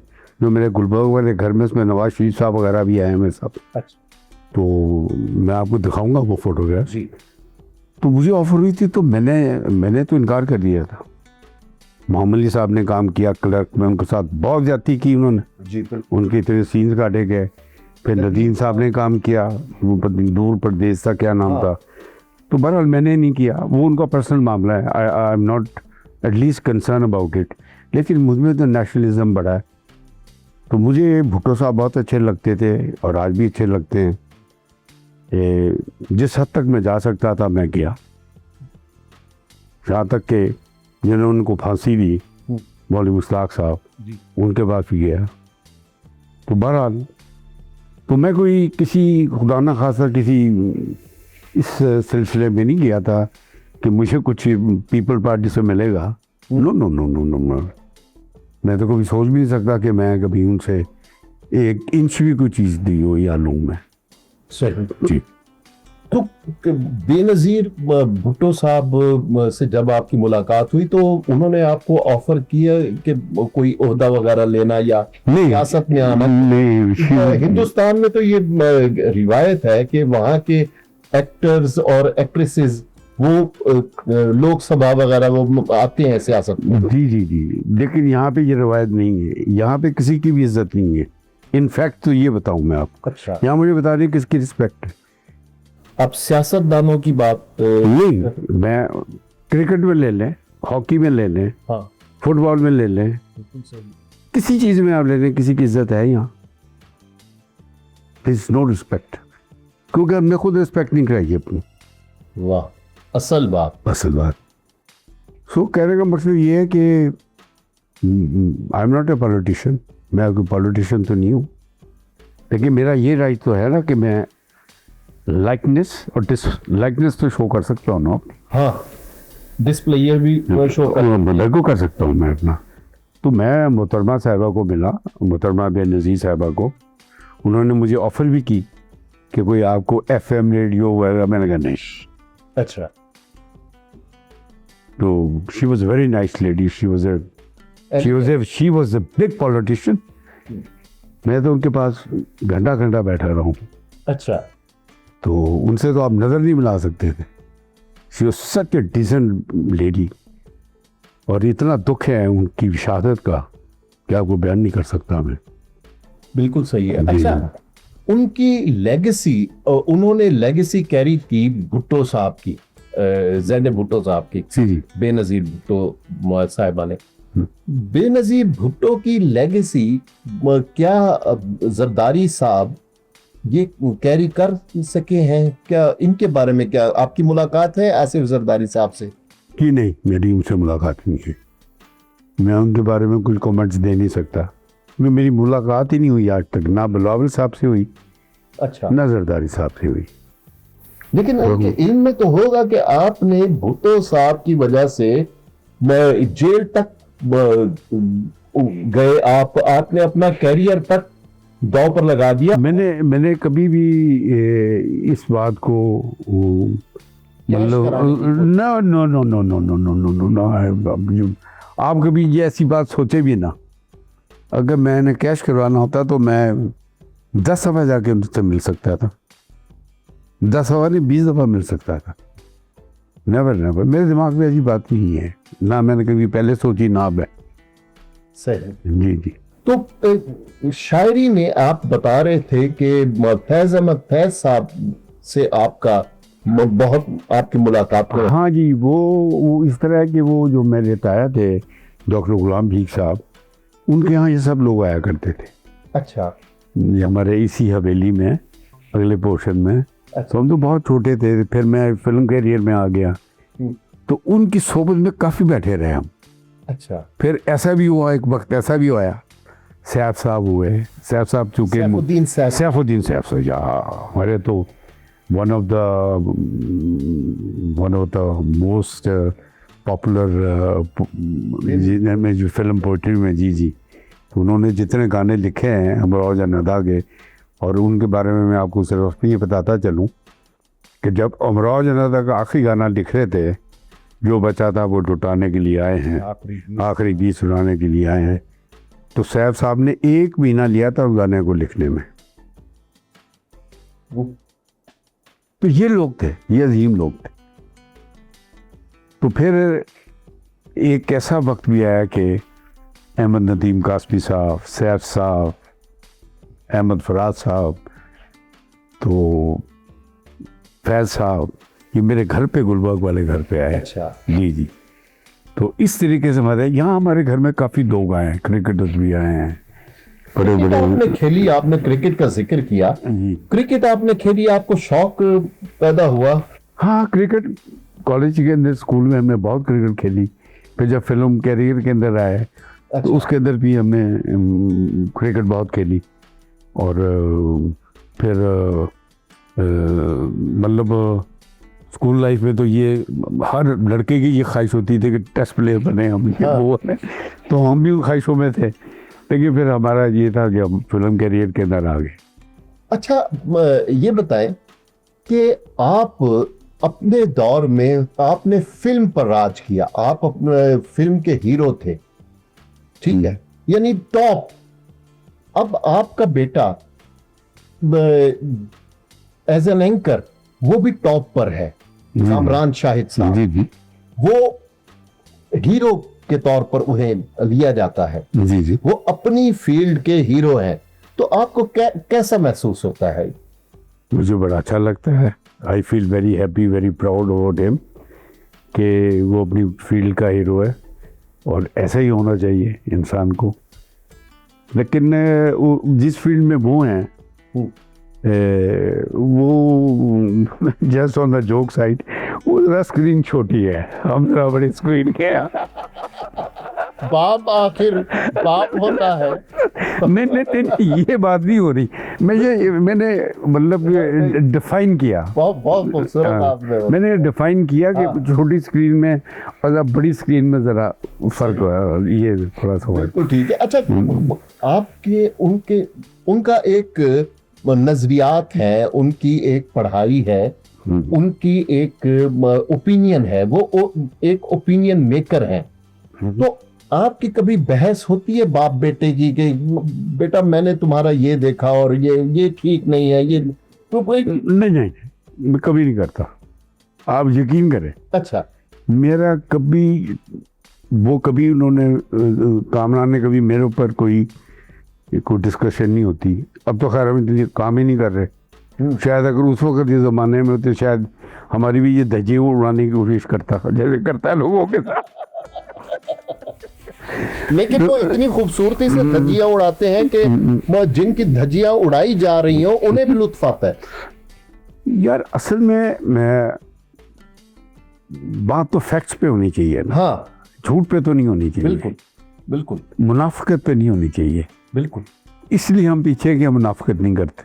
जो मेरे गुलबर्ग वाले घर में, उसमें नवाज शरीफ साहब वगैरह भी आए हैं सब। अच्छा। तो मैं आपको दिखाऊंगा वो फोटोग्राफ। जी। तो मुझे ऑफ़र हुई थी, तो मैंने तो इनकार कर दिया था। मोहम्मद अली साहब ने काम किया क्लर्क में, उनके साथ बहुत ज़्यादती की उन्होंने, जी बिल्कुल। उनके इतने सीन्स काटे गए। फिर नदीम साहब ने काम किया, वो दूर प्रदेश था, क्या नाम था। तो बहरहाल मैंने नहीं किया, वो उनका पर्सनल मामला है, I am not at least concern about it. लेकिन मुझमें तो नेशनलिज्म बड़ा है। तो मुझे भुट्टो साहब बहुत अच्छे लगते थे और आज भी अच्छे लगते हैं। जिस हद तक मैं जा सकता था मैं किया, यहाँ तक कि जिन्होंने उनको फांसी दी, मौलवी मुश्ताक साहब, उनके पास भी गया। तो बहरहाल, तो मैं कोई किसी खुदा न खासा किसी इस सिलसिले में नहीं गया था कि मुझे कुछ पीपल पार्टी से मिलेगा। No no no no no no. मैं तो कभी सोच भी नहीं सकता कि मैं कभी उनसे 1 इंच भी कोई चीज़ दी हो या लूँ मैं। सही। जी। तो बेनज़ीर भुट्टो साहब से जब आपकी मुलाकात हुई तो उन्होंने आपको ऑफर किया कि कोई ओहदा वगैरह लेना या नहीं सियासत में आना? नहीं हिंदुस्तान में तो ये रिवायत है कि वहाँ के एक्टर्स और एक्ट्रेसेस वो लोकसभा वगैरह वो आते हैं सियासत में। जी जी जी, लेकिन यहाँ पे ये रवायत नहीं है, यहाँ पे किसी की भी इज्जत नहीं है। इनफैक्ट तो ये बताऊँ मैं आपको, अच्छा, यहाँ मुझे बता दें किसकी रिस्पेक्ट है। आप सियासतदानों की बात नहीं, मैं क्रिकेट में ले लें, हॉकी में ले लें, हाँ फुटबॉल में ले लें, बिल्कुल सही। किसी चीज़ में आप ले लें, किसी की इज्जत है यहाँ? इज नो रिस्पेक्ट, क्योंकि हमने खुद रिस्पेक्ट नहीं कराई अपनी। वाह, असल बात। असल बात। सो कहने का मतलब ये है कि I am not a politician, मैं कोई पॉलिटिशियन तो नहीं हूँ, लेकिन मेरा ये राइट तो है ना कि मैं लाइकनेस और डिसलाइकनेस तो शो कर सकता हूँ ना। हाँ, डिस्प्लेयर भी शो लगो कर सकता हूँ मैं अपना। तो मैं मोहतरमा साहिबा को मिला, मोहतरमा बेनज़ीर साहिबा को, उन्होंने मुझे ऑफ़र भी की कि कोई आपको FM रेडियो वगैरह, मैंने कहा नहीं। अच्छा, तो she was very nice lady, she was a big politician. मैं तो उनके पास घंटा घंटा बैठा रहा हूँ। अच्छा, तो उनसे तो आप नज़र नहीं मिला सकते थे। She was such a decent lady, और इतना दुख है उनकी शहादत का कि आपको बयान नहीं कर सकता मैं। बिल्कुल सही है। जी। अच्छा, उनकी लेगेसी, उन्होंने लेगेसी कैरी की भुट्टो साहब की, ज़ैनब भुट्टो साहब की, जी जी। बेनज़ीर भुट्टो साहिबा ने। बेनज़ीर भुट्टो की लेगेसी क्या जरदारी साहब ये कैरी कर सके हैं क्या? इनके बारे में क्या आपकी मुलाकात है आसिफ जरदारी साहब से? कि नहीं, मेरी उनसे मुलाकात नहीं है, मैं उनके बारे में कुछ कमेंट्स दे नहीं सकता, क्योंकि मेरी मुलाकात ही नहीं हुई आज तक, ना बिलावल साहब से हुई, अच्छा, ना जरदारी साहब से हुई। लेकिन उनके इल्म में तो होगा कि आपने भुट्टो साहब की वजह से जेल तक गए, आपने अपना कैरियर तक दांव पर लगा दिया। मैंने कभी भी इस बात को मतलब no no no no no no no no no, आप कभी ये ऐसी बात सोचे भी ना। अगर मैंने कैश करवाना होता तो मैं 10 दफ़ा जाके उनसे मिल सकता था, 10 दफ़ा नहीं 20 दफ़ा मिल सकता था। नेवर नेवर, मेरे दिमाग में ऐसी बात नहीं है, ना मैंने कभी पहले सोची, ना अब है। सही। जी जी। तो शायरी में आप बता रहे थे कि फैज अहमद फैज साहब से आपका बहुत आपकी मुलाकात हुई। हाँ जी, वो इस तरह के, वो जो मैं लेता आया थे डॉक्टर गुलाम भीख साहब, उनके यहाँ ये सब लोग आया करते थे। अच्छा, ये हमारे इसी हवेली में अगले पोर्शन में। तो हम तो बहुत छोटे थे, फिर मैं फिल्म कैरियर में आ गया, तो उनकी सोबत में काफ़ी बैठे रहे हम। अच्छा, फिर ऐसा भी हुआ, एक वक्त ऐसा भी आया, सैफ साहब हुए, सैफ साहब चूँकि सैफुद्दीन सैफ हमारे तो one of the most popular में जो फिल्म पोइट्री में, जी जी, तो उन्होंने जितने गाने लिखे हैं अमरोज अनहदा के, और उनके बारे में मैं आपको सिर्फ ये बताता चलूँ कि जब अमरोज अनहदा का आखिरी गाना लिख रहे थे, जो बचा था वो लुटाने के लिए आए हैं, आखिरी गीत सुनाने के लिए आए हैं, तो सैफ साहब ने 1 महीना लिया था उस गाने को लिखने में। तो ये लोग थे, ये अजीम लोग थे। तो फिर एक ऐसा वक्त भी आया कि अहमद नदीम कासमी साहब, सैफ साहब, अहमद फराज साहब, तो फैज़ साहब, ये मेरे घर पे, गुलबर्ग वाले घर पे आए। अच्छा, जी जी। तो इस तरीके से हमारे यहाँ, हमारे घर में काफ़ी लोग आए हैं, क्रिकेटर्स भी आए हैं, बड़े क्रिकेट बड़े। आपने खेली, आपने क्रिकेट का जिक्र किया, जी। क्रिकेट आपने खेली, आपको शौक पैदा हुआ? हाँ, क्रिकेट कॉलेज के अंदर, स्कूल में हमने बहुत क्रिकेट खेली। फिर जब फिल्म कैरियर के अंदर आए, अच्छा, तो उसके अंदर भी हमने क्रिकेट बहुत खेली। और फिर मतलब स्कूल लाइफ में तो ये हर लड़के की ये ख्वाहिश होती थी कि टेस्ट प्लेयर बने हम, हाँ। वो बने। तो हम भी ख्वाहिशों में थे, लेकिन फिर हमारा ये था कि हम फिल्म कैरियर के अंदर आ गए। अच्छा, ये बताएं कि आप अपने दौर में आपने फिल्म पर राज किया, आप अपने फिल्म के हीरो थे, ठीक है, यानी टॉप। अब आपका बेटा एज एन एंकर वो भी टॉप पर है, कामरान शाहिद साहब। जी जी वो हीरो के तौर पर उन्हें लिया जाता है, जी जी। वो अपनी फील्ड के हीरो हैं, तो आपको कैसा महसूस होता है? मुझे बड़ा अच्छा लगता है। I feel very happy, very proud about him कि वो अपनी फील्ड का हीरो है, और ऐसा ही होना चाहिए इंसान को। लेकिन जिस फील्ड में वो हैं, वो just on the joke side, वो जरा स्क्रीन छोटी है, हम जरा बड़ी स्क्रीन के हैं। बाप आखिर बाप होता है। नहीं नहीं नहीं, ये बात नहीं हो रही। मैंने मतलब डिफाइन किया, बहुत बहुत खूबसूरत आपने मैंने डिफाइन किया कि हाँ। छोटी स्क्रीन में और बड़ी स्क्रीन में जरा फर्क है, ये थोड़ा सा हुआ। बिल्कुल ठीक है। अच्छा, आपके उनके उनका एक नजरियात है, उनकी एक पढ़ाई है, उनकी एक ओपिनियन है, वो एक ओपिनियन मेकर है। तो आपकी कभी बहस होती है बाप बेटे की कि बेटा मैंने तुम्हारा ये देखा और ये ठीक नहीं है, ये तो कोई? नहीं नहीं, मैं कभी नहीं करता, आप यकीन करें। अच्छा, मेरा कभी उन्होंने कामरान ने कभी मेरे ऊपर कोई डिस्कशन नहीं होती। अब तो खैर हम इतनी काम ही नहीं कर रहे। शायद अगर उस वक्त ये ज़माने में होते, शायद हमारी भी ये धज्जियाँ उड़ाने की कोशिश करता जैसे करता है लोगों के साथ। लेकिन वो इतनी खूबसूरती से धज्जियां उड़ाते हैं कि वो जिनकी धज्जियां उड़ाई जा रही हो उन्हें भी लुत्फ आता है। यार असल में मैं बात तो फैक्ट्स पे होनी चाहिए ना, हाँ, झूठ पे तो नहीं होनी चाहिए। बिल्कुल बिल्कुल मुनाफिकत पे नहीं होनी चाहिए। बिल्कुल। इसलिए हम पीछे कि हम मुनाफिकत नहीं करते।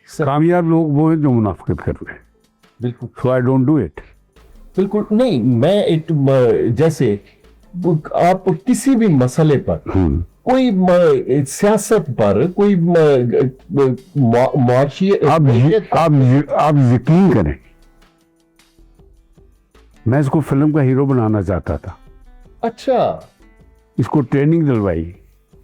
कामयाब लोग वो हैं जो मुनाफिकत कर रहे हैं। बिल्कुल सो आई डोंट डू इट। बिल्कुल नहीं, मैं जैसे आप किसी भी मसले पर, कोई सियासत पर, कोई मुआशी, आप यकीन करें, मैं इसको फिल्म का हीरो बनाना चाहता था। अच्छा, इसको ट्रेनिंग दिलवाई।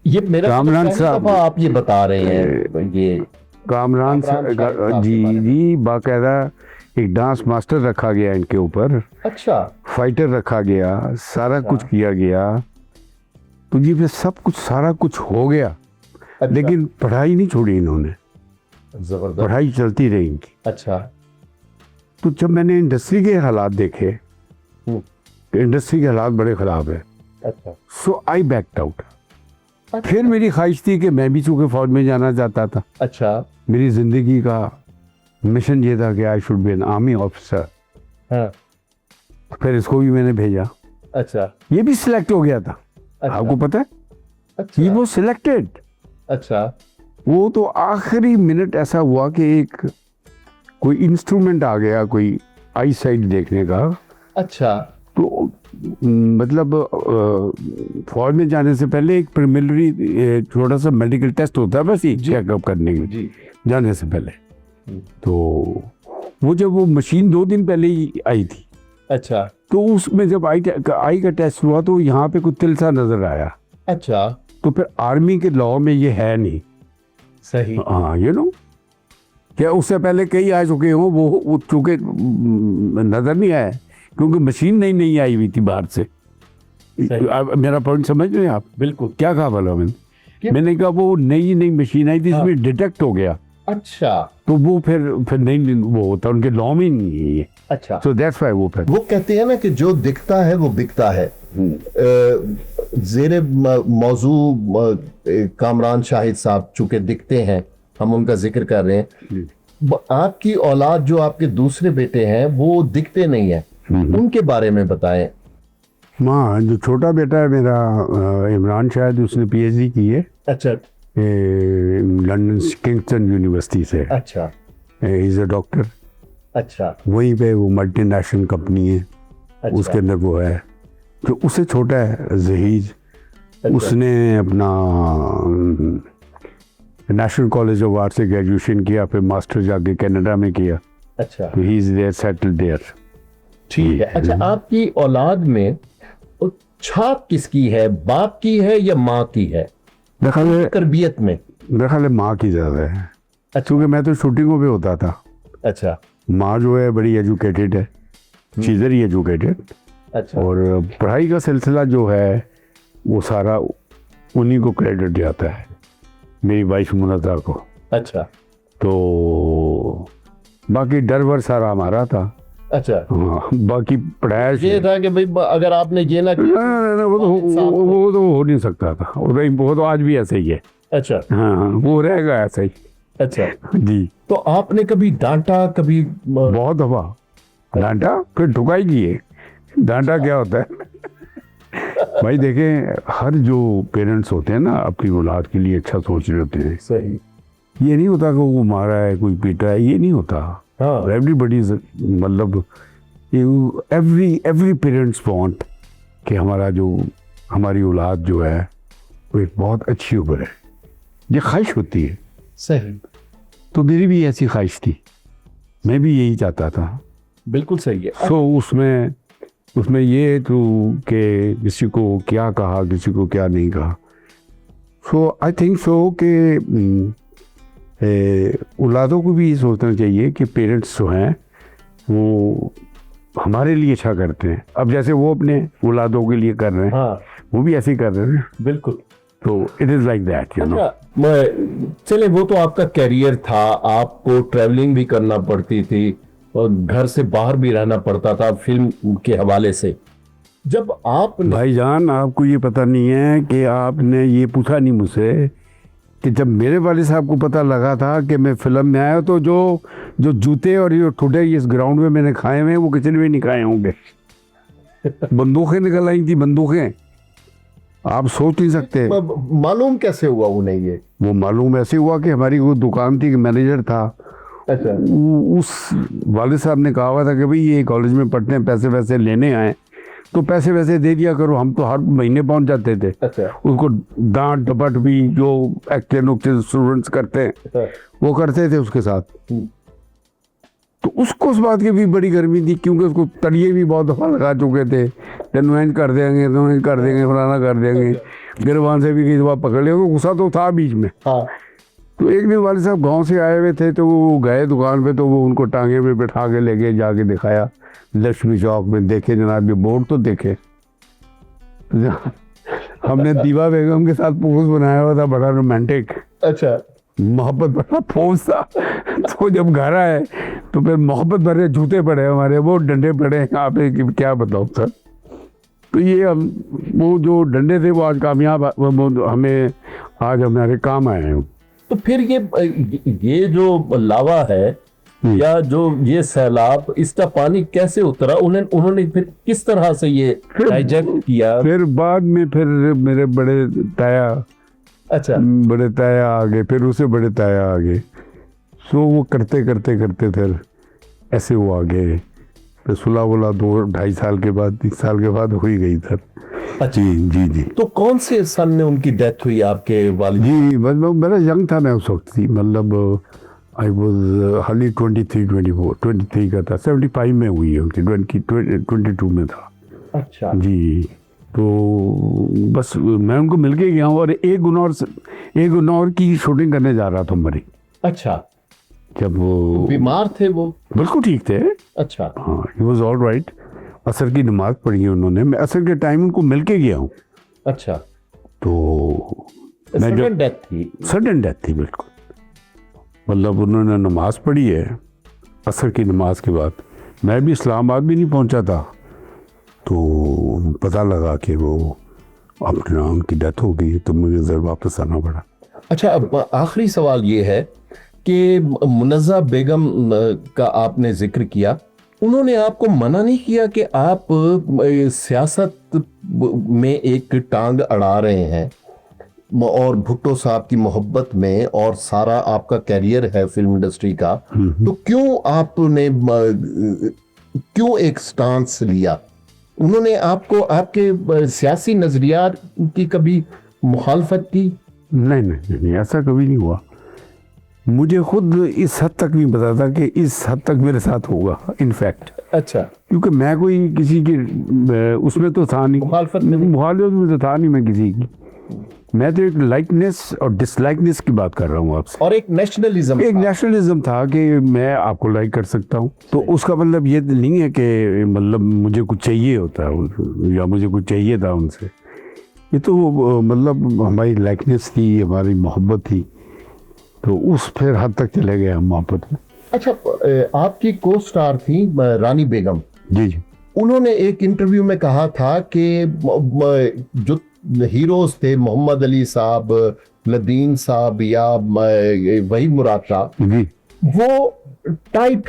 ये मेरा कामरान पहली साहब, दफा आप ये बता रहे हैं। ये कामरान साहब जी के बारे में। जी, बाकायदा एक डांस मास्टर रखा गया इनके ऊपर, अच्छा, फाइटर रखा गया, सारा कुछ किया गया। तो ये फिर सब कुछ सारा कुछ हो गया। अच्छा। लेकिन पढ़ाई नहीं छोड़ी इन्होंने, जबरदस्त। पढ़ाई चलती रही इनकी। अच्छा, तो जब मैंने इंडस्ट्री के हालात देखे, इंडस्ट्री के हालात बड़े ख़राब है, अच्छा, सो आई बैक्ड आउट। फिर मेरी ख्वाहिश थी कि मैं भी चूँकि फौज में जाना चाहता था, अच्छा, मेरी ज़िंदगी का मिशन ये था कि I should be an army officer. हाँ, फिर इसको भी मैंने भेजा, अच्छा, ये भी सिलेक्ट हो गया था। अच्छा, आपको पता है, अच्छा, ही वाज सिलेक्टेड। अच्छा, वो तो आखिरी मिनट ऐसा हुआ कि एक कोई इंस्ट्रूमेंट आ गया, कोई आई साइट देखने का। अच्छा, तो मतलब फौज में जाने से पहले एक प्रिलिमिनरी छोटा सा मेडिकल टेस्ट होता है, बस ये चेकअप करने के जी, जाने से पहले। तो वो जब वो मशीन 2 दिन पहले ही आई थी, अच्छा, तो उसमें जब आई का टेस्ट हुआ तो यहाँ पे कुछ तिल सा नजर आया। अच्छा, तो फिर आर्मी के लॉ में ये है नहीं। सही, हाँ, यू नो, क्या उससे पहले कई आ चुके हो, वो चूंकि नजर नहीं आया क्योंकि मशीन नहीं आई हुई थी बाहर से। अब मेरा पॉइंट समझ रहे हैं आप? बिल्कुल। क्या कहा बोला मैंने कहा वो नई मशीन आई थी, इसमें डिटेक्ट हो गया। अच्छा, तो वो फिर नहीं, वो होता उनके लॉ में नहीं है ये। अच्छा, सो दैट्स व्हाई वो फिर वो कहते हैं ना कि जो दिखता है वो बिकता है। जेरे मौजू कामरान शाहिद साहब चूंकि दिखते हैं, हम उनका जिक्र कर रहे हैं। आपकी औलाद जो आपके दूसरे बेटे हैं वो दिखते नहीं है, उनके बारे में बताएं। हाँ, जो छोटा बेटा है मेरा इमरान, शायद उसने पीएचडी की है अच्छा, लंदन किंगस्टन यूनिवर्सिटी से। अच्छा, इज अ डॉक्टर। अच्छा वहीं पे वो मल्टीनेशनल कंपनी है, अच्छा उसके अंदर वो है। जो उससे छोटा है जहीज, अच्छा। उसने अपना नेशनल कॉलेज ऑफ आर्ट से ग्रेजुएशन किया, फिर मास्टर जाके कनाडा में किया। अच्छा ही इज देयर, सेटल्ड देयर। ठीक है। अच्छा, आपकी औलाद में छाप किसकी है, बाप की है या माँ की है मेरे ख्याल है तरबियत में? मेरे ख्याल है माँ की ज़्यादा है, अच्छा क्योंकि मैं तो शूटिंगों पे होता था। अच्छा माँ जो है बड़ी एजुकेटेड है, शी इज वेरी एजुकेटेड, अच्छा और पढ़ाई का सिलसिला जो है वो सारा उन्हीं को क्रेडिट जाता है, मेरी वाइफ मुनज़्ज़ा को। अच्छा तो बाकी डर वर सारा हमारा था। अच्छा। हाँ, बाकी पढ़ाया ये था कि भाई अगर आपने ये ना किया। ना, वो तो हो नहीं सकता था, वो तो आज भी ऐसे ही है। अच्छा हाँ हाँ, वो रहेगा ऐसा ही। अच्छा। जी, तो आपने कभी डांटा, कभी बहुत दफा डांटा, फिर ठुकाई किए। डांटा क्या होता है भाई, देखें, हर जो पेरेंट्स होते हैं ना अपनी औलाद के लिए अच्छा सोच रहे होते हैं। सही। ये नहीं होता कि वो मारा है, कोई पीटा है, ये नहीं होता। हाँ एवरीबडी, मतलब एवरी पेरेंट्स वांट कि हमारी औलाद जो है वो एक बहुत अच्छी उम्र है, ये ख्वाहिश होती है। सही। तो मेरी भी ऐसी ख्वाहिश थी, मैं भी यही चाहता था। बिल्कुल सही है। सो उसमें ये तो कि किसी को क्या कहा, किसी को क्या नहीं कहा। सो आई थिंक सो कि औलादों को भी ये सोचना चाहिए कि पेरेंट्स जो हैं वो हमारे लिए अच्छा करते हैं। अब जैसे वो अपने औलादों के लिए कर रहे हैं, हाँ वो भी ऐसे ही कर रहे हैं। बिल्कुल। तो it is like that, you know. चले, वो तो आपका कैरियर था, आपको ट्रैवलिंग भी करना पड़ती थी और घर से बाहर भी रहना पड़ता था फिल्म के हवाले से। जब आप भाईजान, आपको ये पता नहीं है कि आपने ये पूछा नहीं मुझसे कि जब मेरे वाले साहब को पता लगा था कि मैं फिल्म में आया, तो जो जूते और ये ठुडे इस ग्राउंड में मैंने खाए हुए, वो किचन में नहीं खाए होंगे। बंदूकें निकल आई थी, बंदूकें, आप सोच नहीं सकते। मालूम कैसे हुआ उन्हें ये? वो मालूम ऐसे हुआ कि हमारी वो दुकान थी, मैनेजर था। अच्छा उस वाले साहब ने कहा हुआ था कि भाई ये कॉलेज में पढ़ते हैं, पैसे वैसे लेने आए तो पैसे वैसे दे दिया करो। हम तो हर महीने पहुंच जाते थे। अच्छा उसको डांट डपट भी जो एक्शन स्टूडेंट्स करते हैं वो करते थे उसके साथ। तो उसको उस बात की भी बड़ी गर्मी थी, क्योंकि उसको तड़िए भी बहुत दफ़ा लगा चुके थे, तेनुएंज कर देंगे, तेनुएंज कर देंगे, फलाना कर देंगे। गिरवान से भी कई दफ़ा पकड़ लिया, तो गुस्सा तो था बीच में। हाँ। तो एक दिन वाले साहब गांव से आए हुए थे, तो वो गए दुकान पे, तो वो उनको टांगे पे बैठा के लेके जाके दिखाया लक्ष्मी चौक में। देखे जनाब, ये बोर्ड तो देखे। हमने दीवा बेगम के साथ पोज बनाया हुआ था, बड़ा रोमांटिक। अच्छा। मोहब्बत भरा पोज था। तो जब घर आए तो फिर मोहब्बत भरे जूते पड़े हमारे, वो डंडे पड़े यहाँ पे कि क्या बताओ सर। तो ये हम वो जो डंडे थे वो आज कामयाब, वो हमें आज हमारे काम आए हैं। तो फिर ये जो लावा है या जो ये सैलाब, इसका पानी कैसे उतरा? उन्होंने फिर किस तरह से ये हाईजैक किया? फिर बाद में फिर मेरे बड़े ताया, अच्छा बड़े ताया आ गए, फिर उसे बड़े ताया आ गए। सो वो करते करते करते फिर ऐसे वो आ गए। फिर सुलह वुलह 2-2.5 साल के बाद, 3 साल के बाद हो ही गई सर। अच्छा। जी जी जी। तो कौन से सन में उनकी डेथ हुई आपके वालिद? जी, मतलब मेरा यंग था मैं उस वक्त थी, मतलब आई वॉज हार्डली 23 का था। 75 में हुई है उनकी, 22 में था। अच्छा जी। तो बस मैं उनको मिल के गया हूँ, और एक गुनौर की शूटिंग करने जा रहा था मरी। अच्छा। जब वो बीमार थे वो? बिल्कुल ठीक थे। अच्छा। हाँ, ही वॉज ऑल राइट। असर की नमाज पढ़ी है उन्होंने, मैं असर के टाइम उनको मिल के गया हूँ। अच्छा। तो सडन डेथ थी? सडन डेथ थी बिल्कुल, मतलब उन्होंने नमाज पढ़ी है असर की नमाज के बाद। मैं भी इस्लामाबाद भी नहीं पहुंचा था, तो पता लगा कि वो अपना उनकी डेथ हो गई, तो मुझे ज़रा वापस आना पड़ा। अच्छा, अब आखिरी सवाल ये है कि मुनज़्ज़ा बेगम का आपने जिक्र किया, उन्होंने आपको मना नहीं किया कि आप सियासत में एक टांग अड़ा रहे हैं? और भुट्टो साहब की मोहब्बत में और सारा आपका कैरियर है फिल्म इंडस्ट्री का, तो क्यों आपने क्यों एक स्टांस लिया? उन्होंने आपको आपके सियासी नजरियात की कभी मुखालफत की? नहीं नहीं नहीं, ऐसा कभी नहीं हुआ। मुझे खुद इस हद तक नहीं पता था कि इस हद तक मेरे साथ होगा इनफैक्ट। अच्छा, क्योंकि मैं कोई किसी की उसमें तो था नहीं, मुखालफत में नहीं। मुखालिफत में तो था नहीं मैं किसी की। मैं तो एक लाइकनेस और डिसलाइकनेस की बात कर रहा हूँ आपसे। और एक नेशनलिज्म एक नेशनलिज्म था कि मैं आपको लाइक कर सकता हूँ, तो उसका मतलब ये नहीं है कि मतलब मुझे कुछ चाहिए होता है या मुझे कुछ चाहिए था उनसे। ये तो मतलब हमारी लाइकनेस थी, हमारी मोहब्बत थी, तो उस फिर हद तक चले गए हम मोहब्बत में। अच्छा, आपकी को स्टार थी रानी बेगम। जी जी। उन्होंने एक इंटरव्यू में कहा था कि जो हीरोज थे मोहम्मद अली साहब, नदीम साहब या वहीद मुराद साहब, जी वो टाइप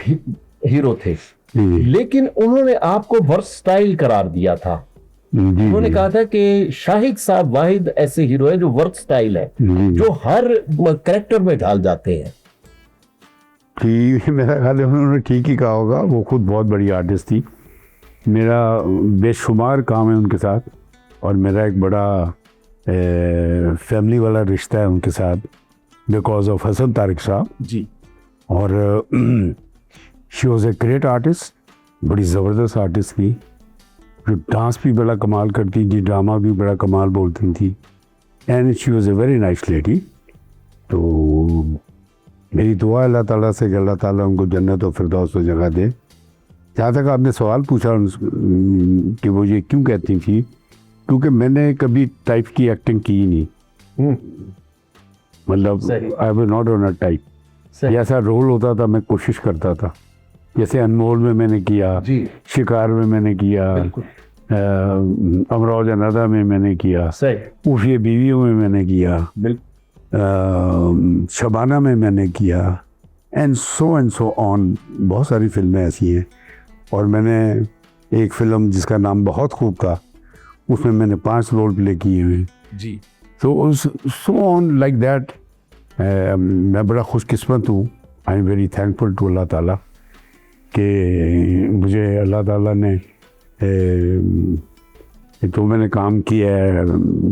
हीरो थे, जी लेकिन उन्होंने आपको वर्सटाइल करार दिया था। जी उन्होंने जी कहा था कि शाहिद साहब वाहिद ऐसे हीरो हैं जो वर्सटाइल है, जी। जो हर करेक्टर में ढाल जाते हैं। ठीक, मेरा ख्याल है उन्होंने ठीक ही कहा होगा। वो खुद बहुत बड़ी आर्टिस्ट थी। मेरा बेशुमार काम है उनके साथ, और मेरा एक बड़ा फैमिली वाला रिश्ता है उनके साथ बिकॉज ऑफ हसन तारिक साहब जी। और she was a great artist, बड़ी ज़बरदस्त आर्टिस्ट थी, जो डांस भी बड़ा कमाल करती थी, ड्रामा भी बड़ा कमाल बोलती थी, and she was a very nice lady. तो मेरी दुआ अल्लाह ताला से कि अल्लाह ताला उनको जन्नत और फिरदौस में जगह दे। जहाँ तक आपने सवाल पूछा कि वो ये क्यों कहती थी, क्योंकि मैंने कभी टाइप की एक्टिंग की ही नहीं। मतलब I was not on a type. ऐसा रोल होता था, मैं कोशिश करता था। जैसे अनमोल में मैंने किया, शिकार में मैंने किया, अमराव जनादा में मैंने किया, उफिए बीवियों में मैंने किया, शबाना में मैंने किया, एंड सो ऑन। बहुत सारी फिल्में ऐसी हैं। और मैंने एक फिल्म जिसका नाम बहुत खूब था, उसमें मैंने 5 रोल प्ले किए हुए जी। तो सो ऑन लाइक दैट। मैं बड़ा खुशकिस्मत हूँ। I am very thankful to Allah Ta'ala कि मुझे अल्लाह ताला ने तो मैंने काम किया है,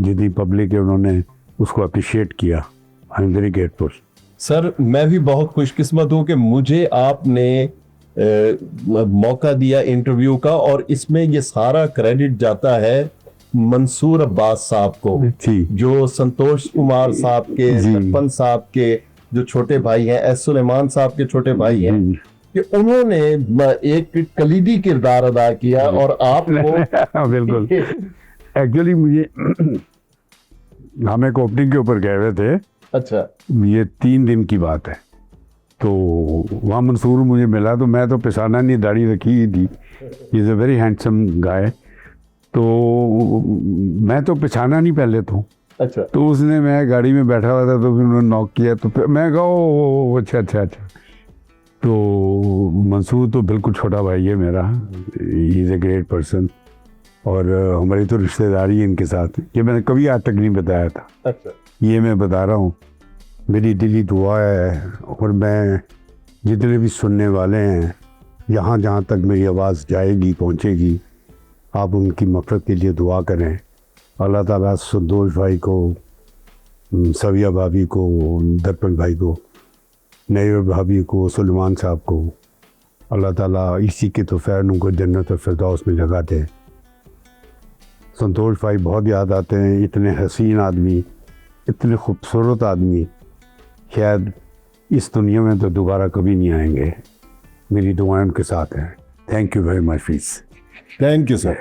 जितनी पब्लिक है उन्होंने उसको अप्रिशिएट किया। आई एम वेरी ग्रेटफुल। सर, मैं भी बहुत खुशकिस्मत हूँ कि मुझे आपने मौका दिया इंटरव्यू का, और इसमें ये सारा क्रेडिट जाता है मंसूर अब्बास साहब को, जो संतोष कुमार साहब के, सरपंच साहब के जो छोटे भाई हैं, एस सुलेमान साहब के छोटे भाई हैं, कि उन्होंने एक कलीदी किरदार अदा किया और आपको बिल्कुल। एक्चुअली मुझे हम एक ओपनिंग के ऊपर गए हुए थे। अच्छा, ये 3 दिन की बात है। तो वहाँ मंसूर मुझे मिला, तो मैं तो पेशाना नहीं, दाढ़ी रखी ही थी। Is a very handsome guy. तो मैं तो पहचाना नहीं पहले तो। अच्छा। तो उसने, मैं गाड़ी में बैठा हुआ था, तो फिर उन्होंने नॉक किया, तो फिर मैं कहा ओ अच्छा अच्छा अच्छा। तो मंसूर तो बिल्कुल छोटा भाई है मेरा, he is a great person, और हमारी तो रिश्तेदारी है इनके साथ। ये मैंने कभी आज तक नहीं बताया था। अच्छा। ये मैं बता रहा हूँ। मेरी दिली दुआ है, और मैं जितने भी सुनने वाले हैं, जहाँ जहाँ तक मेरी आवाज़ जाएगी, पहुँचेगी, आप उनकी मफ़रत के लिए दुआ करें। अल्लाह ताला संतोष भाई को, सविया भाभी को, दर्पण भाई को, नैर भाभी को, सुलेमान साहब को, अल्लाह ताला इसी के तो फ़ैन उनको जन्नत और फिरदौस में जगह दे। संतोष भाई बहुत याद आते हैं। इतने हसीन आदमी, इतने खूबसूरत आदमी, शायद इस दुनिया में तो दोबारा कभी नहीं आएंगे। मेरी दुआएं उनके साथ हैं। Thank you very much fees. Thank you sir.